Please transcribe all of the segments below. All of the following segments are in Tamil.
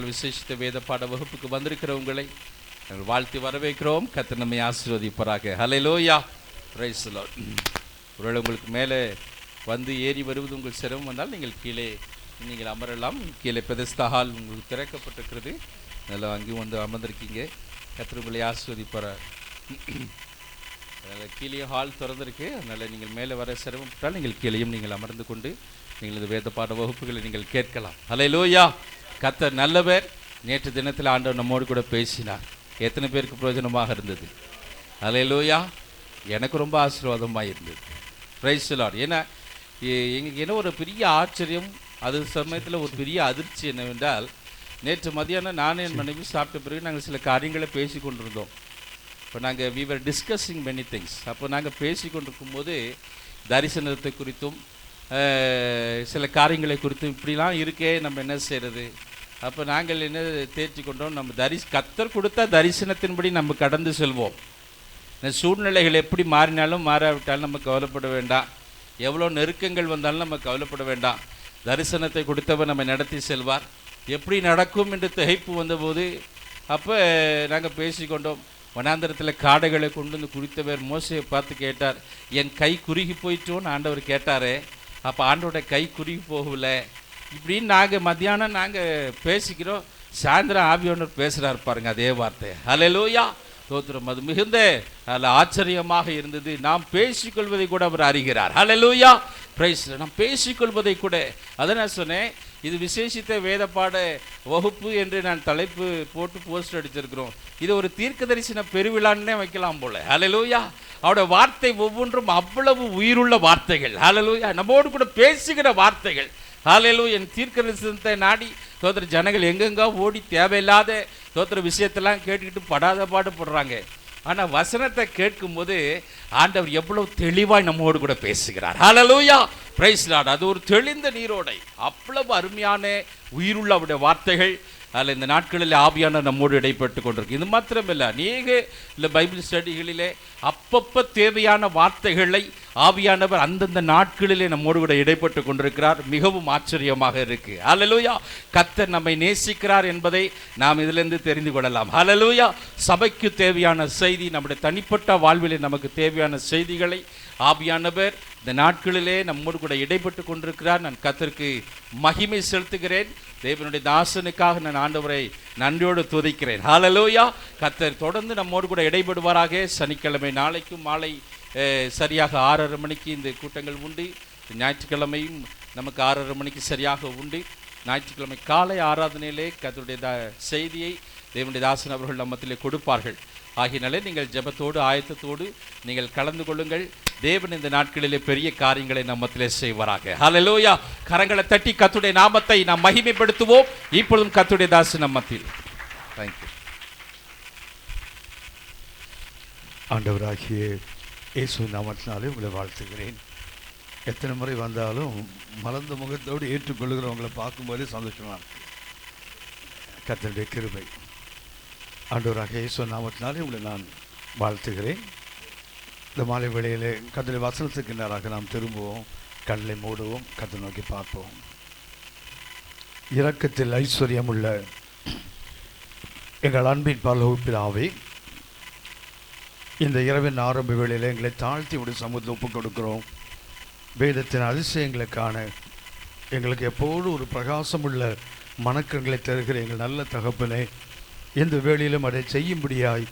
விசேஷித்த வேத பாட வகுப்புக்கு வந்திருக்கிற உங்களை நாங்கள் வாழ்த்தி வரவேற்கிறோம். கர்த்தர் நம்மை ஆசீர்வதிப்பாராக. ஹல்லேலூயா, பிரைஸ் தி லார்ட். ஒருவேளை உங்களுக்கு மேலே வந்து ஏறி வருவது உங்கள் சிரமம் வந்தால் நீங்கள் கீழே நீங்கள் அமரலாம். கீழே பெதஸ்தா ஹால் உங்களுக்கு திறக்கப்பட்டிருக்கிறது. நல்லா அங்கேயும் வந்து அமர்ந்திருக்கீங்க. கர்த்தர் உங்களை ஆசீர்வதிப்பாராக. அதனால் கீழே ஹால் திறந்திருக்கு. அதனால் நீங்கள் மேலே வர சிரமப்பட்டால் நீங்கள் கீழேயும் நீங்கள் அமர்ந்து கொண்டு நீங்கள் இந்த வேத பாட வகுப்புகளை நீங்கள் கேட்கலாம். ஹல்லேலூயா, கர்த்தர் நல்லவர். நேற்று தினத்தில் ஆண்டவர் நம்மோடு கூட பேசினார். எத்தனை பேருக்கு பிரயோஜனமாக இருந்தது? ஹல்லேலூயா, எனக்கு ரொம்ப ஆசீர்வாதமாக இருந்தது. Praise the Lord. ஏன்னா எங்களுக்கு என்ன ஒரு பெரிய ஆச்சரியம், அது சமயத்தில் ஒரு பெரிய அதிர்ச்சி என்னவென்றால், நேற்று மதியானம் நானும் என் மனைவி சாப்பிட்ட பிறகு நாங்கள் சில காரியங்களை பேசி கொண்டிருந்தோம். இப்போ நாங்கள் we were discussing many things. அப்போ நாங்கள் பேசி கொண்டிருக்கும் போது தரிசனத்தை குறித்தும் சில காரியங்களை குறித்தும் இப்படிலாம் இருக்கே, நம்ம என்ன செய்கிறது? அப்போ நாங்கள் என்ன தேர்ச்சி கொண்டோம், நம்ம கர்த்தர் கொடுத்த தரிசனத்தின்படி நம்ம கடந்து செல்வோம். இந்த சூழ்நிலைகள் எப்படி மாறினாலும் மாறாவிட்டாலும் நம்ம கவலைப்பட வேண்டாம். எவ்வளோ நெருக்கங்கள் வந்தாலும் நம்ம கவலைப்பட வேண்டாம். தரிசனத்தை கொடுத்தவர் நம்ம நடத்தி செல்வார். எப்படி நடக்கும் என்று திகைப்பு வந்தபோது அப்போ நாங்கள் பேசிக்கொண்டோம். வனாந்தரத்தில் காடைகளை கொண்டு வந்து குறித்தவர் மோசையை பார்த்து கேட்டார், என் கை குறுகி போயிட்டோன்னு ஆண்டவர் கேட்டாரே, அப்போ ஆண்டோட கை குறுகி போகல. இப்படின்னு நாங்கள் மத்தியானம் நாங்கள் பேசிக்கிறோம். சாயந்தரம் ஆவியானவர் பேசுகிறார் பாருங்க அதே வார்த்தை. ஹல்லேலூயா, ஸ்தோத்திரம். அது மிகுந்த அதில் ஆச்சரியமாக இருந்தது. நாம் பேசிக்கொள்வதை கூட அவர் அறிகிறார். ஹல்லேலூயா, பிரைஸ். நாம் பேசிக்கொள்வதை கூட, அதை நான் சொன்னேன், இது விசேஷித்த வேத பாட வகுப்பு என்று நான் தலைப்பு போட்டு போஸ்ட் அடிச்சிருக்கிறோம். இது ஒரு தீர்க்க தரிசன பெருவிழான்னே வைக்கலாம் போல. ஹல்லேலூயா, அவருடைய வார்த்தை ஒவ்வொன்றும் அவ்வளவு உயிருள்ள வார்த்தைகள். ஹல்லேலூயா, நம்மோடு கூட பேசுகிற வார்த்தைகள். ஹல்லேலூயா, என் தீர்க்க தரிசனத்தை நாடி தோத்திர ஜனங்கள் எங்கெங்கோ ஓடி தேவையில்லாத தோத்திர விஷயத்தெல்லாம் கேட்டுக்கிட்டு படாத பாடுபடுறாங்க. ஆனால் வசனத்தை கேட்கும்போது ஆண்டவர் எவ்வளவு தெளிவாய் நம்மோடு கூட பேசுகிறார். ஹல்லேலூயா, பிரைஸ் தி லார்ட். அது ஒரு தெளிந்த நீரோடை, அவ்வளவு அருமையான உயிருள்ள அவருடைய வார்த்தைகள். அதில் இந்த நாட்களில் ஆவியான நம்மோடு இடைப்பட்டு கொண்டிருக்கு. இது மாத்திரமில்லை, அநேக இல்லை பைபிள் ஸ்டடிகளிலே அப்பப்போ தேவையான வார்த்தைகளை ஆவியானவர் அந்தந்த நாட்களிலே நம்மோடு கூட இடைப்பட்டு கொண்டிருக்கிறார். மிகவும் ஆச்சரியமாக இருக்கு. ஹல்லேலூயா, கர்த்தர் நம்மை நேசிக்கிறார் என்பதை நாம் இதிலிருந்து தெரிந்து கொள்ளலாம். ஹல்லேலூயா, சபைக்கு தேவையான செய்தி, நம்முடைய தனிப்பட்ட வாழ்விலே நமக்கு தேவையான செய்திகளை ஆவியானவர் இந்த நாட்களிலே நம்மோடு கூட இடைப்பட்டு கொண்டிருக்கிறார். நான் கர்த்தருக்கு மகிமை செலுத்துகிறேன். தேவனுடைய தாசனுக்காக நான் ஆண்டவரை நன்றியோடு துதிக்கிறேன். ஹல்லேலூயா, கர்த்தர் தொடர்ந்து நம்மோடு கூட இடைப்படுவாராக. சனிக்கிழமை நாளைக்கும் மாலை சரியாக 6:30 மணிக்கு இந்த கூட்டங்கள் உண்டு. ஞாயிற்றுக்கிழமையும் நமக்கு 6:30 மணிக்கு சரியாக உண்டு. ஞாயிற்றுக்கிழமை காலை ஆராதனையிலே கர்த்தருடைய செய்தியை தேவனுடைய தாசன் அவர்கள் நம்மத்திலே கொடுப்பார்கள். ஆகினாலே நீங்கள் ஜெபத்தோடு ஆயத்தத்தோடு நீங்கள் கலந்து கொள்ளுங்கள். தேவன் இந்த நாட்களிலே பெரிய காரியங்களை நம்மத்திலே செய்வாராக. ஹல்லேலூயா, கரங்களை தட்டி கர்த்தருடைய நாமத்தை நாம் மகிமைப்படுத்துவோம். இப்பொழுதும் கர்த்தருடைய தாசன் நம்மத்தில். தேங்க்யூ. ஆண்டவராகிய இயேசு நாமத்தினாலே உங்களை வாழ்த்துகிறேன். எத்தனை முறை வந்தாலும் மலர்ந்த முகத்தோடு ஏற்றுக்கொள்ளுகிறவங்களை பார்க்கும்போதே சந்தோஷமாக இருக்கு. கர்த்தருடைய கிருபை. ஆண்டவராக இயேசு நாமத்தினாலே உங்களை நான் வாழ்த்துகிறேன். இந்த மாலை வேளையிலே கர்த்தருடைய வசனத்துக்கு நேராக நாம் திரும்புவோம். கண்ணை மூடுவோம், கர்த்தரை நோக்கி பார்ப்போம். இரக்கத்தில் ஐஸ்வர்யம் உள்ள எங்கள் அன்பின் பரலோக பிதாவே, இந்த இரவின் ஆரம்ப வேளையில் எங்களை தாழ்த்தி விட சமூகத்தில் ஒப்புக் கொடுக்கிறோம். வேதத்தின் அதிசயங்களை காண எங்களுக்கு எப்போது ஒரு பிரகாசமுள்ள மனக்கண்களை தருகிற எங்கள் நல்ல தகப்பனே, இந்த வேளையிலும் அதை செய்யும்படியாய்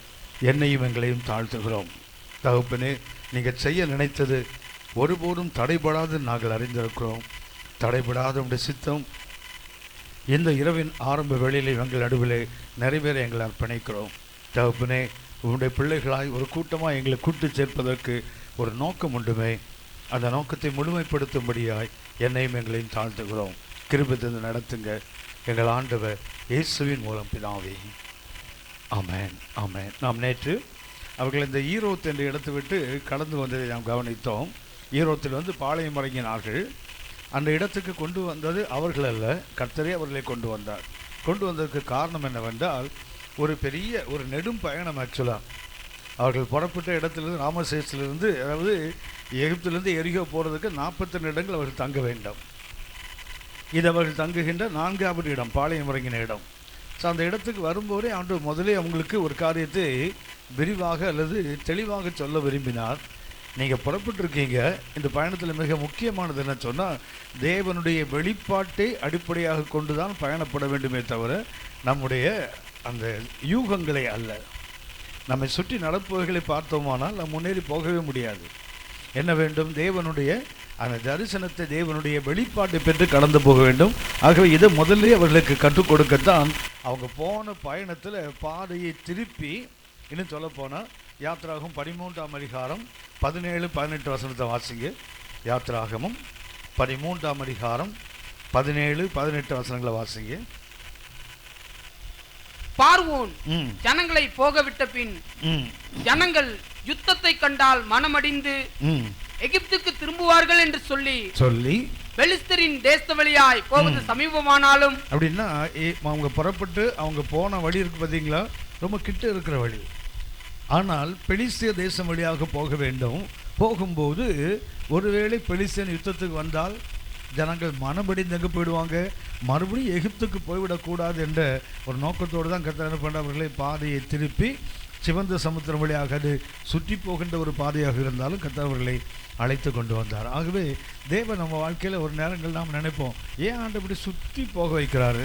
என்னையும் எங்களையும் தாழ்த்துகிறோம். தகப்பனே, நீங்கள் செய்ய நினைத்தது ஒருபோதும் தடைபடாது நாங்கள் அறிந்திருக்கிறோம். தடைபடாத உடைய சித்தம் இந்த இரவின் ஆரம்ப வேளையிலே எங்கள் நடுவிலே நிறைவேற எங்களை அர்ப்பணிக்கிறோம். தகப்பனே, உன்னுடைய பிள்ளைகளாய் ஒரு கூட்டமாக எங்களை கூட்டு சேர்ப்பதற்கு ஒரு நோக்கம் உண்டுமே, அந்த நோக்கத்தை முழுமைப்படுத்தும்படியாய் என்னையும் எங்களையும் தாழ்த்துகிறோம். கிருபை தந்து நடத்துங்க எங்கள் ஆண்டவர் இயேசுவின் மூலம் பிதாவே, ஆமென், ஆமென். நாம் நேற்று அவர்கள் இந்த ஈரோத் என்ற இடத்தை விட்டு கடந்து வந்ததை நாம் கவனித்தோம். ஈரோத்தில் வந்து பாளையம் இறங்கினார்கள். அந்த இடத்துக்கு கொண்டு வந்தது அவர்கள் அல்ல, கர்த்தரே அவர்களை கொண்டு வந்தார். கொண்டு வந்ததற்கு காரணம் என்னவென்றால், ஒரு பெரிய ஒரு நெடும் பயணம். ஆக்சுவலாக அவர்கள் புறப்பட்ட இடத்துலேருந்து ராமசேஷத்திலிருந்து, அதாவது எகிப்திலிருந்து எரிகோ போகிறதுக்கு 42 இடங்கள் அவர்கள் தங்க வேண்டும். இது அவர்கள் தங்குகின்ற 4வது இடம், பாளையம் இறங்கின இடம். ஸோ அந்த இடத்துக்கு வரும்போதே ஆண்டவர் முதலே அவங்களுக்கு ஒரு காரியத்தை விரிவாக அல்லது தெளிவாக சொல்ல விரும்பினார். நீங்கள் புறப்பட்டுருக்கீங்க, இந்த பயணத்தில் மிக முக்கியமானது என்ன சொன்னால், தேவனுடைய வெளிப்பாட்டை அடிப்படையாக கொண்டு தான் பயணப்பட வேண்டுமே தவிர நம்முடைய அந்த யூகங்களை அல்ல. நம்மை சுற்றி நடப்பவர்களை பார்த்தோமானால் நாம் முன்னேறி போகவே முடியாது. என்ன வேண்டும்? தேவனுடைய அந்த தரிசனத்தை, தேவனுடைய வெளிப்பாட்டை பெற்று கடந்து போக வேண்டும். ஆகவே இதை முதல்ல அவர்களுக்கு கற்றுக் கொடுக்கத்தான் அவங்க போன பயணத்தில் பாதையை திருப்பி, இன்னும் சொல்லப்போனால் யாத்திராகமம் 13ஆம் அதிகாரம் 17-18 வசனத்தை வாசிங்க. யாத்திராகமம் 13ஆம் அதிகாரம் 17-18 வசனங்களை வாசிங்க. பார்வோன் ஜனங்களை போக விட்ட பின் ஜனங்கள் யுத்தத்தை கண்டால் மனமடிந்து எகிப்துக்கு திரும்புவார்கள் என்று சொல்லி பெலிஸ்தரின் தேச வழியாய் போவது சமீபமானாலும், அப்படின்னா அவங்க புறப்பட்டு அவங்க போன வழி இருக்கு பார்த்தீங்களா, ரொம்ப கிட்ட இருக்கிற வழி. ஆனால் பெலிஸ்திய தேசம் வழியாக போக வேண்டும். போகும்போது ஒருவேளை பெலிஸ்தியன் யுத்தத்துக்கு வந்தால் ஜனங்கள் மனப்படிந்து எங்கே போயிடுவாங்க, மறுபடியும் எகிப்துக்கு போய்விடக்கூடாது என்ற ஒரு நோக்கத்தோடு தான் கர்த்தர் என்ன பண்ண அவர்களை பாதையை திருப்பி சிவந்த சமுத்திரம் வழியாக அது சுற்றி போகின்ற ஒரு பாதையாக இருந்தாலும் கர்த்தர் அவர்களை அழைத்து கொண்டு வந்தார். ஆகவே தேவன் நம்ம வாழ்க்கையில் ஒரு நேரங்கள் நாம் நினைப்போம், ஏன் ஆண்டு இப்படி சுற்றி போக வைக்கிறாரு,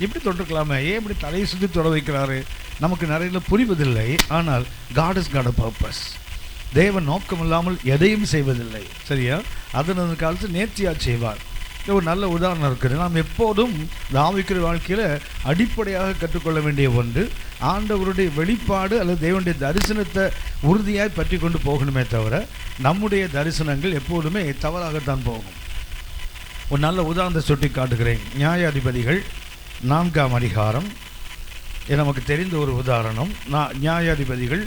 இப்படி தொட்டிருக்கலாமே, ஏன் இப்படி தலையை சுற்றி தொட வைக்கிறாரு, நமக்கு நிறைய புரிவதில்லை. ஆனால் God has got a purpose. தேவன் நோக்கம் இல்லாமல் எதையும் செய்வதில்லை. சரியா? அதன் காலத்தில் நேர்த்தியாக செய்வார். ஒரு நல்ல உதாரணம் இருக்குது. நாம் எப்போதும் ஆவிக்குரிய வாழ்க்கையில் அடிப்படையாக கற்றுக்கொள்ள வேண்டிய ஒன்று, ஆண்டவருடைய வெளிப்பாடு அல்லது தேவனுடைய தரிசனத்தை உறுதியாய் பற்றி கொண்டு போகணுமே தவிர நம்முடைய தரிசனங்கள் எப்போதுமே தவறாகத்தான் போகும். ஒரு நல்ல உதாரணத்தை சுட்டி காட்டுகிறேன். நியாயாதிபதிகள் 4ஆம் அதிகாரம், நமக்கு தெரிந்த ஒரு உதாரணம். நியாயாதிபதிகள்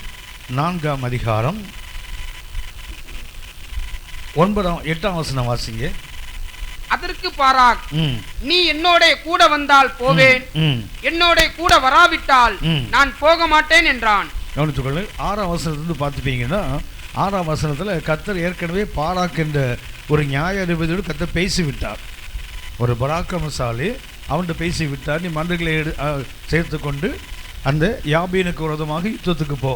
4ஆம் அதிகாரம் 8ஆம் வசனம் வாசிங்க. அதற்கு பாராக், நீ என்னோட கூட வந்தால் போவேன், என்னோட கூட வராவிட்டால் நான் போக மாட்டேன் என்றான். கவனித்துக்கொள்ள 6ஆம் வசனத்திலிருந்து பார்த்துப்பீங்கன்னா, 6ஆம் வசனத்தில் கர்த்தர் ஏற்கனவே பாராக் என்ற ஒரு நியாயாதிபதியோடு கர்த்தர் பேசிவிட்டார். ஒரு பராக்கிரமசாலி அவன்கிட்ட பேசிவிட்டார், நீ மன்றங்களை சேர்த்து கொண்டு அந்த யாபீனுக்கு விரோதமாக யுத்தத்துக்கு போ,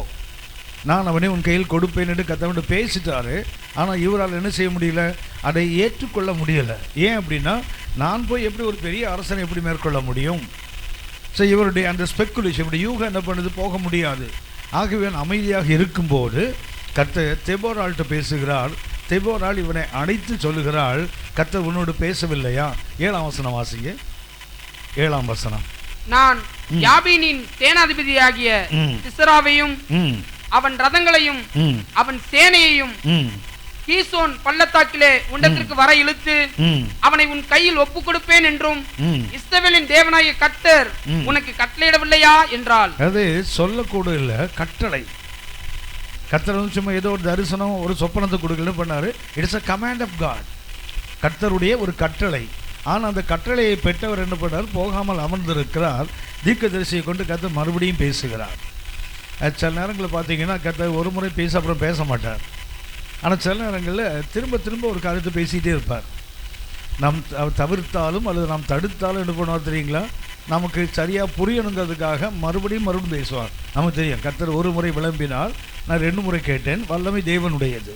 நான் அவனை உன் கையில் கொடுப்பேன் என்று கர்த்தர் பேசிட்டாரு. ஆனால் இவரால் என்ன செய்ய முடியல, அதை ஏற்றுக்கொள்ள முடியலை. ஏன் அப்படின்னா, நான் போய் எப்படி ஒரு பெரிய அரசனை எப்படி மேற்கொள்ள முடியும்? ஸோ இவருடைய அந்த ஸ்பெக்குலேஷன், இப்படி யூகம் என்ன பண்ணுது, போக முடியாது. ஆகவே அமைதியாக இருக்கும்போது கர்த்தர் தெபோராள்கிட்ட பேசுகிறார். தெபோராள் இவனை அழைத்து சொல்லுகிறாள், கர்த்தர் உன்னோடு பேசவில்லையா? 7ஆம் வசனம் வாசிங்க. 7ஆம் வசனம். நான் யாபீனின் சேனாதிபதியாகிய சிசராவையும் அவன் ரதங்களையும் அவன் சேனையையும் கீசோன் பள்ளத்தாக்கிலே உண்டத்திற்கு வர இழுத்து அவனை உன் கையில் ஒப்பு கொடுப்பேன் என்றும் இஸ்ரவேலின் தேவனாகிய கர்த்தர் உனக்கு கட்டளையிடவில்லையா என்றால். அது சொல்லக்கூட இல்லை, கட்டளை. கர்த்தர் சும்மா ஏதோ ஒரு தரிசனம் ஒரு சொப்பனத்தை கொடுக்கல பண்ணாரு. It's a command of God. கர்த்தருடைய ஒரு கட்டளை. ஆனால் அந்த கட்டளையை பெற்றவர் என்ன பண்ணார், போகாமல் அமர்ந்திருக்கிறார். தீர்க்கதரிசியை கொண்டு கர்த்தர் மறுபடியும் பேசுகிறார். சில நேரங்களில் பார்த்தீங்கன்னா கர்த்தர் ஒரு முறை பேச அப்புறம் பேச மாட்டார். ஆனால் சில நேரங்களில் திரும்ப திரும்ப ஒரு காரியத்தை பேசிகிட்டே இருப்பார். நாம் தவிர்த்தாலும் அல்லது நாம் தடுத்தாலும் என்ன பண்ணுவார் தெரியுங்களா, நமக்கு சரியாக புரியணுங்கிறதுக்காக மறுபடியும் பேசுவார். நமக்கு தெரியும் கர்த்தர் ஒரு முறை விளம்பினால், நான் 2 முறை கேட்டேன், வல்லமை தேவனுடையது.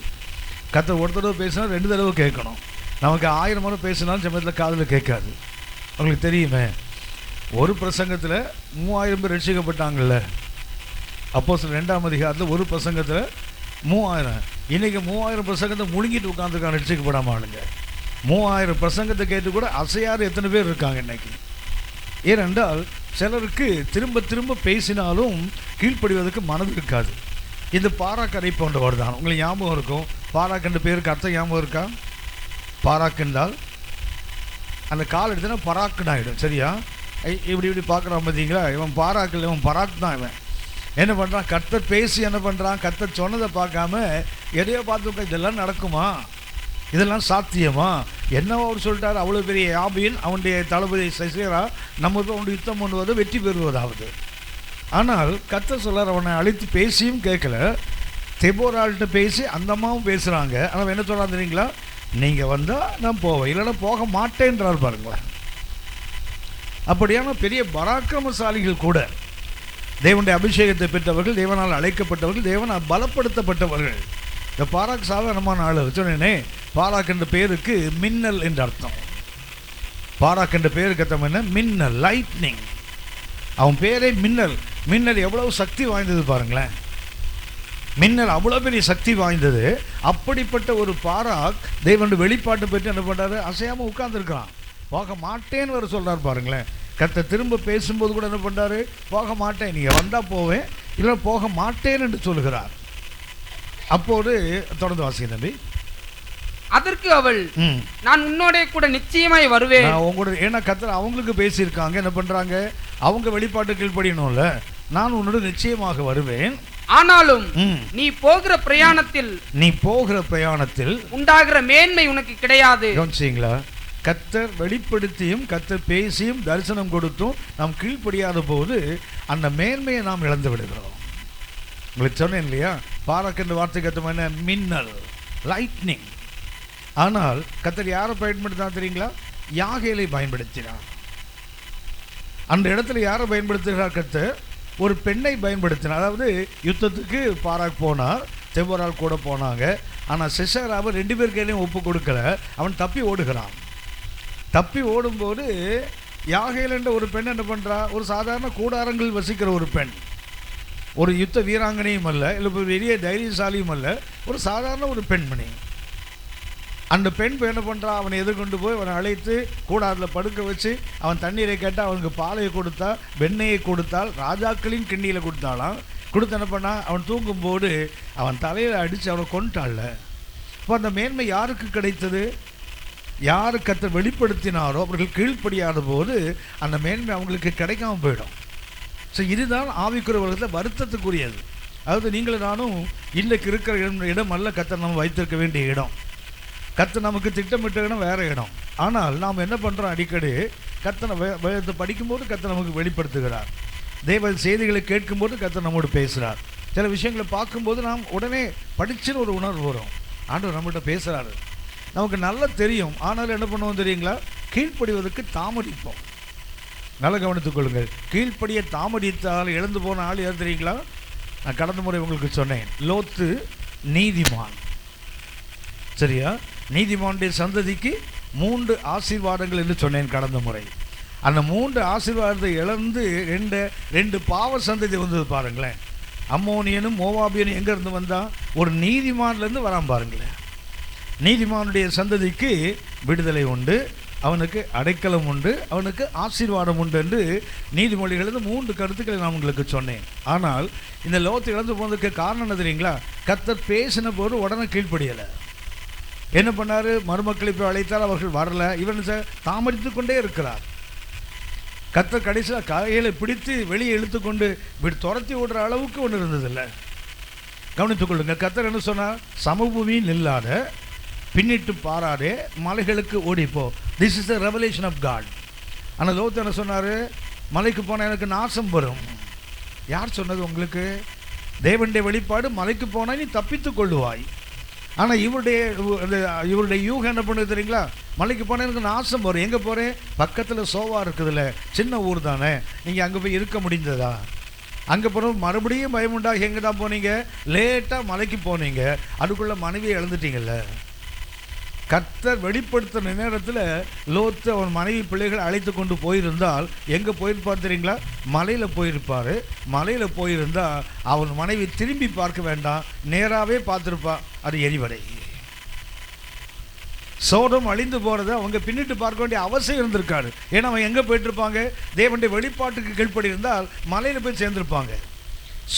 கர்த்தர் ஒரு தடவை பேசினா 2 தடவை கேட்கணும். நமக்கு 1000 முறை பேசினாலும் சமயத்தில் காதில் கேட்காது. உங்களுக்கு தெரியுமே, ஒரு பிரசங்கத்தில் 3000 பேர் ரட்சிக்கப்பட்டாங்கல்ல. அப்போஸ்தலர் 2ஆம் அதிகாரத்தில் ஒரு பிரசங்கத்தில் 3000. இன்றைக்கி 3000 பிரசங்கத்தை முழுங்கிட்டு உட்காந்துருக்காங்க ரட்சிக்கப்படாம ஆளுங்க. 3000 பிரசங்கத்தை கேட்டு கூட அசையாறு எத்தனை பேர் இருக்காங்க இன்னைக்கு. ஏனென்றால் சிலருக்கு திரும்ப திரும்ப பேசினாலும் கீழ்ப்படிவதற்கு மனது இருக்காது. இந்த பாராக்கரை போன்றவர் தான். உங்களுக்கு ஞாபகம் இருக்கும், பாராக்கன்ற பேருக்கு அர்த்தம் ஞாபகம் இருக்கா? பாராக் என்றால் அந்த கால் எடுத்தனா பராக்குன்னு ஆகிடும். சரியா? இப்படி பார்க்குறான் பார்த்தீங்களா, இவன் பாராக்கில், இவன் பராக் தான். இவன் என்ன பண்ணுறான், கர்த்தர் பேசி என்ன பண்ணுறான், கர்த்தர் சொன்னதை பார்க்காம எதையோ பார்த்து இதெல்லாம் நடக்குமா, இதெல்லாம் சாத்தியமா, என்னவோ அவர் சொல்லிட்டார், அவ்வளோ பெரிய யாபீன் அவனுடைய தளபதி சிசரா நம்ம அவனுடைய யுத்தம் பண்ணுவது வெற்றி பெறுவதாவது. ஆனால் கர்த்தர் சொல்லார், அவனை அழைத்து பேசியும் கேட்கல. தெபோராள்கிட்ட பேசி அந்த அம்மாவும் பேசுகிறாங்க. ஆனால் என்ன சொல்கிறான் தெரியுங்களா, நீங்கள் வந்தால் நான் போவேன், இல்லைன்னா போக மாட்டேன்றார். பாருங்களேன், அப்படியான பெரிய பராக்கிரமசாலிகள் கூட, தேவனுடைய அபிஷேகத்தை பெற்றவர்கள், தேவனால் அழைக்கப்பட்டவர்கள், தேவனால் பலப்படுத்தப்பட்டவர்கள். இந்த பாராக் சாதாரணமான ஆள் சொன்னேனே. பாராக் என்ற பேருக்கு மின்னல் என்று அர்த்தம். பாராக் என்ற பேருக்கு அர்த்தம் என்ன? மின்னல், லைட்னிங். அவன் பேரே மின்னல். மின்னல் எவ்வளவு சக்தி வாய்ந்தது பாருங்களேன். மின்னல் அவ்வளோ பெரிய சக்தி வாய்ந்தது. அப்படிப்பட்ட ஒரு பாராக் தேவனுடைய வெளிப்பாட்டை பெற்று என்ன பண்ணுறாரு? அசையாமல் உட்கார்ந்துருக்கிறான். போக மாட்டேன்னு வர சொல்கிறார் பாருங்களேன். கர்த்தர் திரும்ப பேசும்போது கூட என்ன பண்ணுறாரு? போக மாட்டேன், நீங்கள் வந்தால் போவேன், இல்லை போக மாட்டேன் என்று சொல்கிறார். அப்போது தொடர்ந்து வாசிங்க தம்பி. அதற்கு அவள், நான் உன்னோட கூட நிச்சயமாய் வருவேன். உங்களோட, ஏன்னா கர்த்தர் அவங்களுக்கு பேசியிருக்காங்க. என்ன பண்றாங்க? அவங்க வெளிப்பாட்டு கீழ்ப்படியணும்ல. நான் உன்னோட நிச்சயமாக வருவேன், ஆனாலும் நீ போகிற பிரயாணத்தில் உண்டாகிற மேன்மை உனக்கு கிடையாது. கவனிச்சீங்களா? கர்த்தர் வெளிப்படுத்தியும் கர்த்தர் பேசியும் தரிசனம் கொடுத்தும் நாம் கீழ்ப்படியாத போது அந்த மேன்மையை நாம் இழந்து விடுகிறோம். உங்களுக்கு சொன்னேன் இல்லையா? பாராக் என்ற வார்த்தைக்கு அர்த்தம் என்ன? மின்னல், லைட்னிங். ஆனால் கர்த்தர் யாரை பயன்படுத்தினா தெரியுங்களா? யாகேலை பயன்படுத்தினார். அந்த இடத்துல யாரை பயன்படுத்துகிறார்? கர்த்தர் ஒரு பெண்ணை பயன்படுத்தினார். அதாவது யுத்தத்துக்கு பாராக் போனார், தெபோரால் கூட போனாங்க. ஆனால் சிசேராவை 2 பேர் கையிலையும் ஒப்பு கொடுக்கல. அவன் தப்பி ஓடுகிறான். தப்பி ஓடும்போது யாகேல் என்ற ஒரு பெண் என்ன பண்ணுறா? ஒரு சாதாரண கூடாரங்கள் வசிக்கிற ஒரு பெண், ஒரு யுத்த வீராங்கனையும் அல்ல, இல்லை பெரிய தைரியசாலியும் அல்ல, ஒரு சாதாரண ஒரு பெண்மணி. அந்த பெண் என்ன பண்ணுறா? அவனை எதிர்கொண்டு போய் அவனை அழைத்து கூடாரத்தில் படுக்க வச்சு அவன் தண்ணீரை கேட்டால் அவனுக்கு பாலையை கொடுத்தா, வெண்ணெயை கொடுத்தால், ராஜாக்களின் கிண்ணியில் கொடுத்தாலாம். கொடுத்து என்ன பண்ணா? அவன் தூங்கும்போது அவன் தலையில் அடித்து அவனை கொண்டுட்டாள்ல. இப்போ அந்த மேன்மை யாருக்கு கிடைத்தது? யாரு கர்த்தர் வெளிப்படுத்தினாரோ அவர்கள் கீழ்ப்படியாத போது அந்த மேன்மை அவங்களுக்கு கிடைக்காம போயிடும். ஸோ இதுதான் ஆவிக்குரிய உலகத்தில் வருத்தத்துக்குரியது. அதாவது நீங்களும் நானும் இன்றைக்கு இருக்கிற இடம் அல்ல கர்த்தர் நம்ம வைத்திருக்க வேண்டிய இடம். கர்த்தர் நமக்கு திட்டமிட்ட இடம் வேறு இடம். ஆனால் நாம் என்ன பண்ணுறோம்? அடிக்கடி கர்த்தனை வேதத்தை படிக்கும்போது கர்த்தர் நமக்கு வெளிப்படுத்துகிறார். தேவ செய்திகளை கேட்கும்போது கர்த்தர் நம்மோடு பேசுகிறார். சில விஷயங்களை பார்க்கும்போது நாம் உடனே படிச்சுன்னு ஒரு உணர்வு வரும். ஆண்டவர் நம்மகிட்ட பேசுகிறாரு, நமக்கு நல்லா தெரியும். ஆனாலும் என்ன பண்ணுவோம் தெரியுங்களா? கீழ்ப்படிவதற்கு தாமதிப்போம். நல்லா கவனித்துக் கொள்ளுங்கள். கீழ்ப்படியை தாமதித்தால் இழந்து போன ஆள் யார் தெரியுங்களா? நான் கடந்த முறை உங்களுக்கு சொன்னேன். லோத்து நீதிமான். சரியா? நீதிமானுடைய சந்ததிக்கு 3 ஆசீர்வாதங்கள் என்று சொன்னேன் கடந்த முறை. அந்த 3 ஆசீர்வாதத்தை இழந்து 2 பாவ சந்ததி வந்தது பாருங்களேன். அம்மோனியனும் மோவாபியனும் எங்கேருந்து வந்தான்? ஒரு நீதிமான்லேருந்து வரான் பாருங்களேன். நீதிமானுடைய சந்ததிக்கு விடுதலை உண்டு, அவனுக்கு அடைக்கலம் உண்டு, அவனுக்கு ஆசீர்வாதம் உண்டு என்று நீதிமொழிகளிலிருந்து 3 கருத்துக்களை நான் உங்களுக்கு சொன்னேன். ஆனால் இந்த லோத்து இழந்து போனதுக்கு காரணம் என்ன தெரியுங்களா? கர்த்தர் பேசின போது உடனே கீழ்ப்படியலை. என்ன பண்ணார்? மருமக்களை போய் அழைத்தால் அவர்கள் வரல. இவன் தாமதித்து கொண்டே இருக்கிறார். கர்த்தர் கடைசியில் கைகளை பிடித்து வெளியே இழுத்து கொண்டு துரத்தி விடுற அளவுக்கு ஒன்று இருந்ததில்லை. கவனித்துக் கொள்ளுங்க. கர்த்தர் என்ன சொன்னார்? சமபூமியில் இல்லாத, பின்னிட்டு பாராதே, மலைகளுக்கு ஓடிப்போ. This is the revelation of God. ஆனால் லோத்து என்ன சொன்னார்? மலைக்கு போனால் எனக்கு நாசம் வரும். யார் சொன்னது உங்களுக்கு? தேவனுடைய வெளிப்பாடு. மலைக்கு போனால் நீ தப்பித்து கொள்ளுவாய். ஆனால் இவருடைய யூகம் என்ன பண்ணுது தெரியுங்களா? மலைக்கு போனால் எனக்கு நாசம் வரும். எங்கே போகிறேன்? பக்கத்தில் சோவா இருக்குதுல்ல, சின்ன ஊர் தானே, நீங்கள் அங்கே போய் இருக்க முடிந்ததா? அங்கே போகிறோம் மறுபடியும் பயமுண்டாக எங்கே தான் போனீங்க? லேட்டாக மலைக்கு போனீங்க, அதுக்குள்ளே மனைவியை இழந்துட்டீங்கல்ல. கர்த்தர் வெளிப்படுத்தின நேரத்தில் லோத்து அவன் மனைவி பிள்ளைகளை அழைத்து கொண்டு போயிருந்தால் எங்கே போயிருப்பார் தெரியுங்களா? மலையில் போயிருப்பார். மலையில் போயிருந்தால் அவன் மனைவி திரும்பி பார்க்க வேண்டாம், நேராகவே பார்த்துருப்பா. அது எரிவடை. சோடம் அழிந்து போகிறத அவங்க பின்னிட்டு பார்க்க வேண்டிய அவசியம் இருந்திருக்காரு. ஏன்னா அவன் எங்கே போயிட்டுருப்பாங்க? தேவனுடைய வெளிப்பாட்டுக்கு கீழ்ப்படி இருந்தால் மலையில் போய் சேர்ந்துருப்பாங்க.